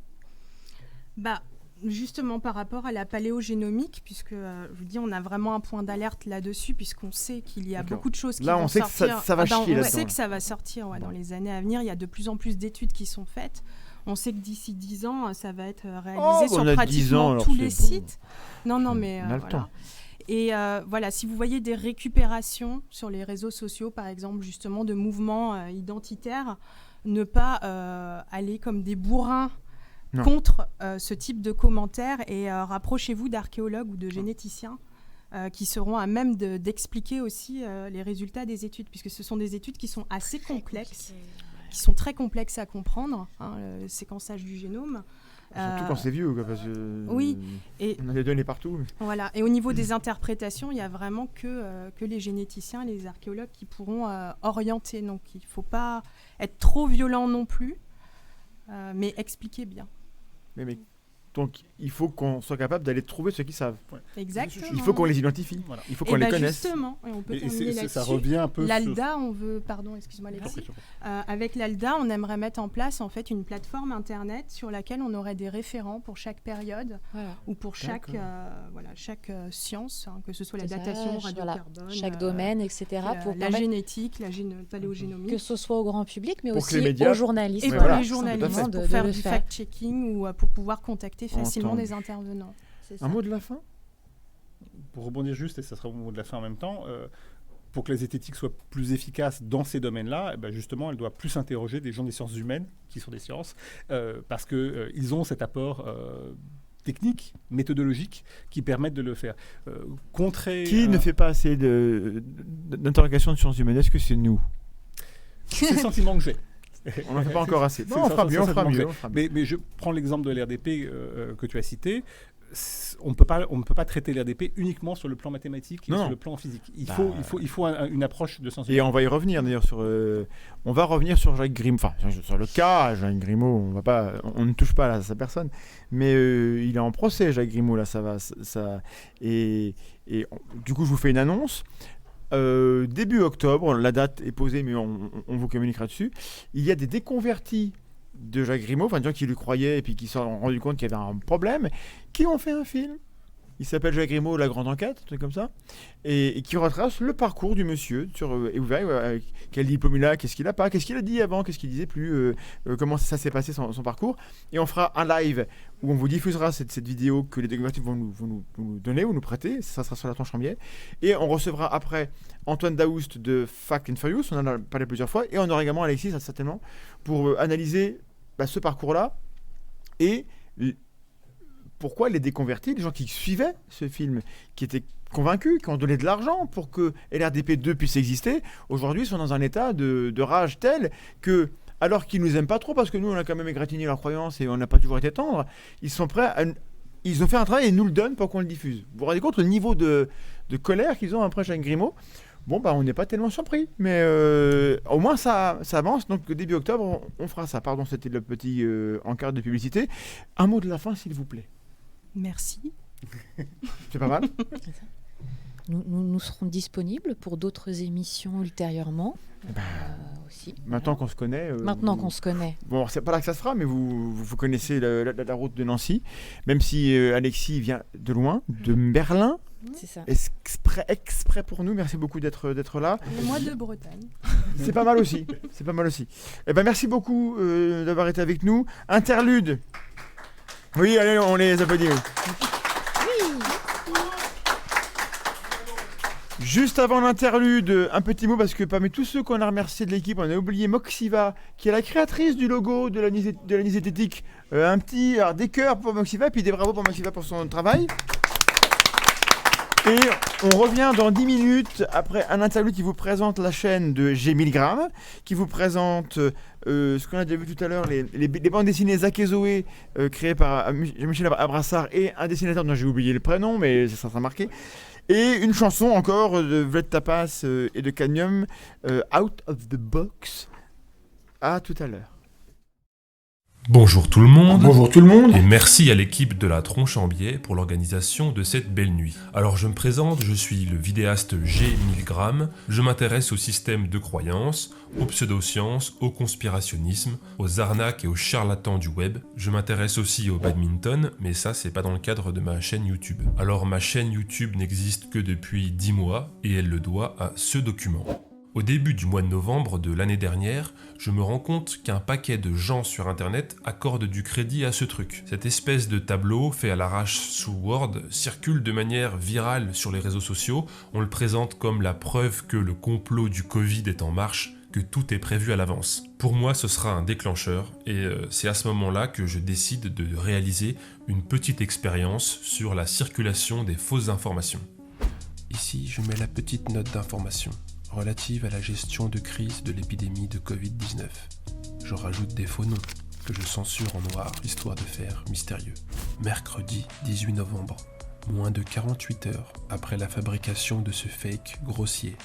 Justement par rapport à la paléogénomique, puisque je vous dis, on a vraiment un point d'alerte là-dessus, puisqu'on sait qu'il y a beaucoup de choses qui vont sortir. Là, on sait que ça va chier là-dedans. On sait que ça va sortir dans les années à venir. Il y a de plus en plus d'études qui sont faites. On sait que d'ici 10 ans, ça va être réalisé sur pratiquement tous les sites. Non, mais voilà. Et voilà, si vous voyez des récupérations sur les réseaux sociaux, par exemple, justement, de mouvements identitaires, ne pas aller comme des bourrins contre ce type de commentaires et rapprochez-vous d'archéologues ou de généticiens qui seront à même d'expliquer aussi les résultats des études, puisque ce sont des études qui sont assez complexes, qui sont très complexes à comprendre, le séquençage du génome. Surtout quand c'est vieux, quoi, parce que oui, on a des données partout. Voilà. Et au niveau des interprétations, il n'y a vraiment que les généticiens et les archéologues qui pourront orienter. Donc il ne faut pas être trop violent non plus, mais expliquer bien. Mais donc il faut qu'on soit capable d'aller trouver ceux qui savent. Exactement. Il faut qu'on les identifie. Voilà. Il faut qu'on les connaisse. Justement, et on peut terminer là-dessus. Ça revient un peu L'ALDA, on veut... Pardon, excuse-moi Alexis. Avec l'ALDA, on aimerait mettre en place en fait une plateforme internet sur laquelle on aurait des référents pour chaque période ou pour chaque science, que ce soit la datation, radiocarbone, chaque domaine, etc. pour la génétique, la paléogénomie. Que ce soit au grand public, mais pour aussi médias, aux journalistes. Et pour les journalistes, pour faire du fact-checking ou pour pouvoir contacter facilement des intervenants. Un mot de la fin ? Pour rebondir juste, et ça sera au mot de la fin en même temps, pour que la zététique soit plus efficace dans ces domaines-là, justement, elle doit plus interroger des gens des sciences humaines, qui sont des sciences, parce qu'ils ont cet apport technique, méthodologique, qui permettent de le faire. Qui ne fait pas assez d'interrogation de sciences humaines ? Est-ce que c'est nous ? C'est le sentiment que j'ai. On n'en fait pas encore assez. Non, on fera mieux. Mais je prends l'exemple de l'RDP que tu as cité. On ne peut pas traiter l'RDP uniquement sur le plan mathématique et sur le plan physique. Il faut une approche de sciences humaines. Et on va y revenir d'ailleurs on va revenir sur Jacques Grimaud, enfin sur le cas Jacques Grimaud. On ne touche pas à sa personne, mais il est en procès Jacques Grimaud là, et du coup je vous fais une annonce. Début octobre, la date est posée, mais on vous communiquera dessus. Il y a des déconvertis de Jacques Grimaud, enfin des gens qui lui croyaient et puis qui se sont rendus compte qu'il y avait un problème, qui ont fait un film. Il s'appelle Jacques Grimaud, La Grande Enquête, un truc comme ça, et qui retrace le parcours du monsieur. Et vous verrez quel diplôme il a, qu'est-ce qu'il a pas, qu'est-ce qu'il a dit avant, qu'est-ce qu'il disait plus, comment ça s'est passé son parcours. Et on fera un live où on vous diffusera cette vidéo que les déconvertis vont nous donner ou nous prêter. Ça sera sur la Tanche en biais. Et on recevra après Antoine Daoust de Fact and Furious, on en a parlé plusieurs fois, et on aura également Alexis, certainement, pour analyser ce parcours-là et pourquoi les déconvertis, les gens qui suivaient ce film, qui étaient convaincus, qui ont donné de l'argent pour que LRDP2 puisse exister, aujourd'hui sont dans un état de rage tel que, alors qu'ils nous aiment pas trop, parce que nous on a quand même égratigné leurs croyances et on n'a pas toujours été tendres, ils sont prêts ils ont fait un travail et ils nous le donnent pour qu'on le diffuse. Vous vous rendez compte le niveau de colère qu'ils ont après Jacques Grimaud ? Bon, on n'est pas tellement surpris, mais au moins ça avance. Donc début octobre, on fera ça. Pardon, c'était le petit encart de publicité. Un mot de la fin, s'il vous plaît. Merci. C'est pas mal. Nous serons disponibles pour d'autres émissions ultérieurement. Aussi. Maintenant qu'on se connaît. Qu'on se connaît. Bon, c'est pas là que ça se fera, mais vous connaissez la route de Nancy. Même si Alexis vient de loin, de Berlin. C'est ça. Exprès pour nous. Merci beaucoup d'être là. Et moi de Bretagne. C'est pas mal aussi. Eh ben, merci beaucoup d'avoir été avec nous. Interlude. Oui, allez, on les applaudit. Juste avant l'interlude, un petit mot parce que parmi tous ceux qu'on a remerciés de l'équipe, on a oublié Moxiva, qui est la créatrice du logo de la zététique. Des cœurs pour Moxiva, puis des bravos pour Moxiva pour son travail. Et on revient dans 10 minutes après un interlude qui vous présente la chaîne de G1000 grammes, qui vous présente ce qu'on a déjà vu tout à l'heure, les bandes dessinées Zach et Zoé, créées par Michel Abrassard et un dessinateur dont j'ai oublié le prénom, mais ça sera marqué. Et une chanson encore de Vlet Tapas et de Cadmium, Out of the Box. À tout à l'heure. Bonjour tout le monde. Bonjour tout le monde. Et merci à l'équipe de la Tronche en Biais pour l'organisation de cette belle nuit. Alors je me présente, je suis le vidéaste G1000 grammes. Je m'intéresse au système de croyances, aux pseudosciences, au conspirationnisme, aux arnaques et aux charlatans du web. Je m'intéresse aussi au badminton, mais ça c'est pas dans le cadre de ma chaîne YouTube. Alors ma chaîne YouTube n'existe que depuis 10 mois et elle le doit à ce document. Au début du mois de novembre de l'année dernière, je me rends compte qu'un paquet de gens sur internet accordent du crédit à ce truc. Cette espèce de tableau fait à l'arrache sous Word circule de manière virale sur les réseaux sociaux. On le présente comme la preuve que le complot du Covid est en marche, que tout est prévu à l'avance. Pour moi, ce sera un déclencheur et c'est à ce moment-là que je décide de réaliser une petite expérience sur la circulation des fausses informations. Ici, je mets la petite note d'information relative à la gestion de crise de l'épidémie de Covid-19. Je rajoute des faux noms que je censure en noir, histoire de faire mystérieux. Mercredi 18 novembre, moins de 48 heures après la fabrication de ce fake grossier,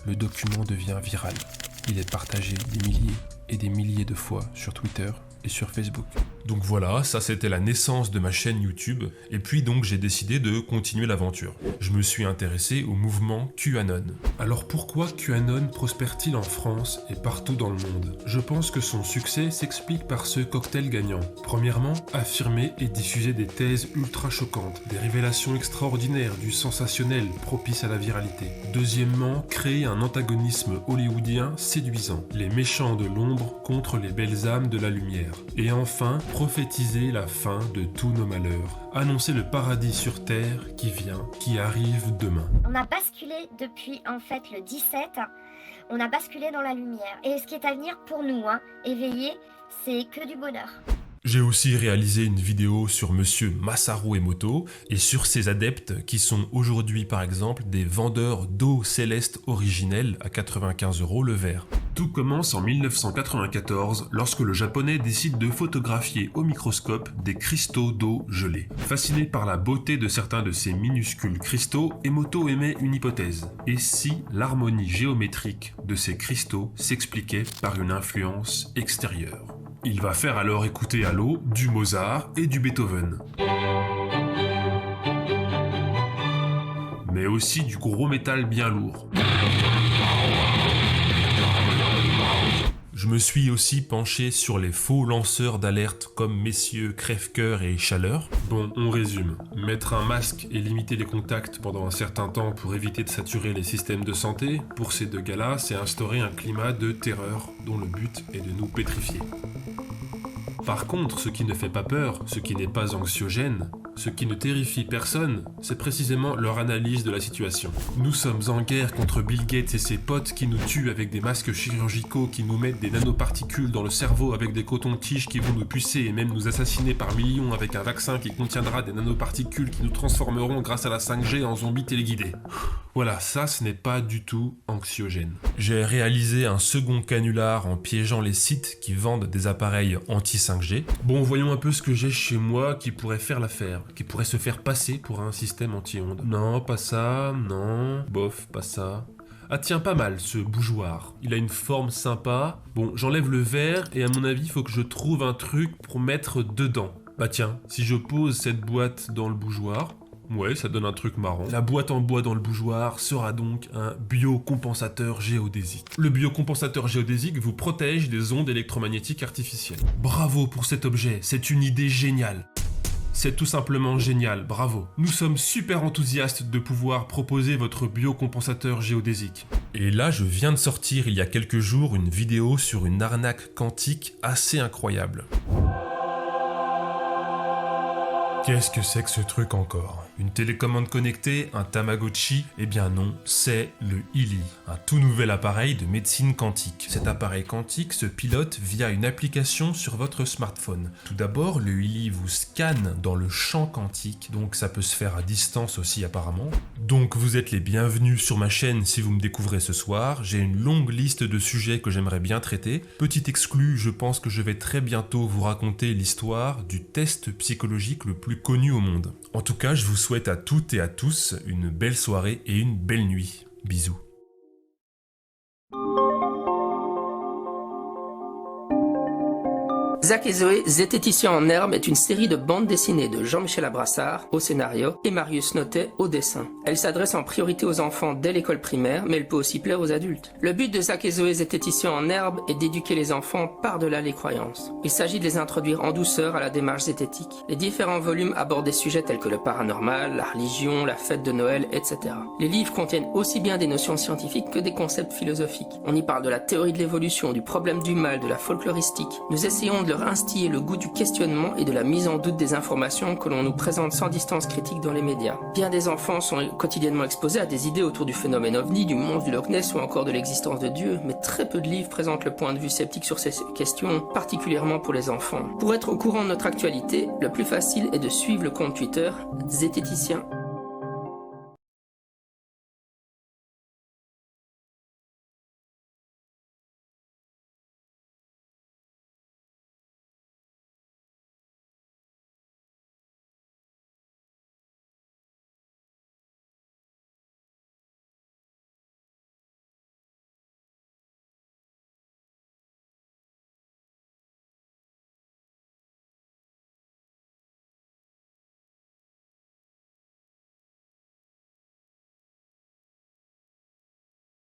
le document devient viral. Il est partagé des milliers et des milliers de fois sur Twitter et sur Facebook. Donc voilà, ça c'était la naissance de ma chaîne YouTube, et puis donc j'ai décidé de continuer l'aventure. Je me suis intéressé au mouvement QAnon. Alors pourquoi QAnon prospère-t-il en France et partout dans le monde? Je pense que son succès s'explique par ce cocktail gagnant. Premièrement, affirmer et diffuser des thèses ultra choquantes, des révélations extraordinaires, du sensationnel propice à la viralité. Deuxièmement, créer un antagonisme hollywoodien séduisant, les méchants de l'ombre contre les belles âmes de la lumière. Et enfin, prophétiser la fin de tous nos malheurs, annoncer le paradis sur terre qui vient, qui arrive demain. On a basculé depuis en fait le 17, on a basculé dans la lumière. Et ce qui est à venir pour nous, éveillés, c'est que du bonheur. J'ai aussi réalisé une vidéo sur Monsieur Masaru Emoto et sur ses adeptes qui sont aujourd'hui par exemple des vendeurs d'eau céleste originelle à 95 € le verre. Tout commence en 1994 lorsque le japonais décide de photographier au microscope des cristaux d'eau gelés. Fasciné par la beauté de certains de ces minuscules cristaux, Emoto émet une hypothèse. Et si l'harmonie géométrique de ces cristaux s'expliquait par une influence extérieure? Il va faire alors écouter à l'eau du Mozart et du Beethoven. Mais aussi du gros métal bien lourd. Je me suis aussi penché sur les faux lanceurs d'alerte comme messieurs Crève-Cœur et Chaleur. Bon, on résume. Mettre un masque et limiter les contacts pendant un certain temps pour éviter de saturer les systèmes de santé, pour ces deux gars-là, c'est instaurer un climat de terreur dont le but est de nous pétrifier. Par contre, ce qui ne fait pas peur, ce qui n'est pas anxiogène, ce qui ne terrifie personne, c'est précisément leur analyse de la situation. Nous sommes en guerre contre Bill Gates et ses potes qui nous tuent avec des masques chirurgicaux, qui nous mettent des nanoparticules dans le cerveau avec des cotons-tiges qui vont nous pucer et même nous assassiner par millions avec un vaccin qui contiendra des nanoparticules qui nous transformeront grâce à la 5G en zombies téléguidés. Voilà, ça ce n'est pas du tout anxiogène. J'ai réalisé un second canular en piégeant les sites qui vendent des appareils anti-5G. Bon, voyons un peu ce que j'ai chez moi qui pourrait faire l'affaire, qui pourrait se faire passer pour un système anti-ondes. Non, pas ça, non, bof, pas ça. Ah tiens, pas mal ce bougeoir. Il a une forme sympa. Bon, j'enlève le verre et à mon avis, il faut que je trouve un truc pour mettre dedans. Bah tiens, si je pose cette boîte dans le bougeoir... Ouais, ça donne un truc marrant. La boîte en bois dans le bougeoir sera donc un biocompensateur géodésique. Le biocompensateur géodésique vous protège des ondes électromagnétiques artificielles. Bravo pour cet objet, c'est une idée géniale. C'est tout simplement génial, bravo. Nous sommes super enthousiastes de pouvoir proposer votre biocompensateur géodésique. Et là, je viens de sortir il y a quelques jours une vidéo sur une arnaque quantique assez incroyable. Qu'est-ce que c'est que ce truc encore? Une télécommande connectée? Un Tamagotchi? Eh bien non, c'est le Healy, un tout nouvel appareil de médecine quantique. Cet appareil quantique se pilote via une application sur votre smartphone. Tout d'abord, le Healy vous scanne dans le champ quantique, donc ça peut se faire à distance aussi apparemment. Donc vous êtes les bienvenus sur ma chaîne si vous me découvrez ce soir. J'ai une longue liste de sujets que j'aimerais bien traiter. Petit exclu, je pense que je vais très bientôt vous raconter l'histoire du test psychologique le plus connu au monde. En tout cas, je vous souhaite à toutes et à tous une belle soirée et une belle nuit. Bisous. Zach et Zoé, Zététiciens en herbe est une série de bandes dessinées de Jean-Michel Abrassard au scénario et Marius Notet au dessin. Elle s'adresse en priorité aux enfants dès l'école primaire, mais elle peut aussi plaire aux adultes. Le but de Zach et Zoé, Zététiciens en herbe est d'éduquer les enfants par-delà les croyances. Il s'agit de les introduire en douceur à la démarche zététique. Les différents volumes abordent des sujets tels que le paranormal, la religion, la fête de Noël, etc. Les livres contiennent aussi bien des notions scientifiques que des concepts philosophiques. On y parle de la théorie de l'évolution, du problème du mal, de la folkloristique. Nous essayons de leur instiller le goût du questionnement et de la mise en doute des informations que l'on nous présente sans distance critique dans les médias. Bien des enfants sont quotidiennement exposés à des idées autour du phénomène ovni, du monstre du Loch Ness ou encore de l'existence de Dieu, mais très peu de livres présentent le point de vue sceptique sur ces questions, particulièrement pour les enfants. Pour être au courant de notre actualité, le plus facile est de suivre le compte Twitter Zététicien.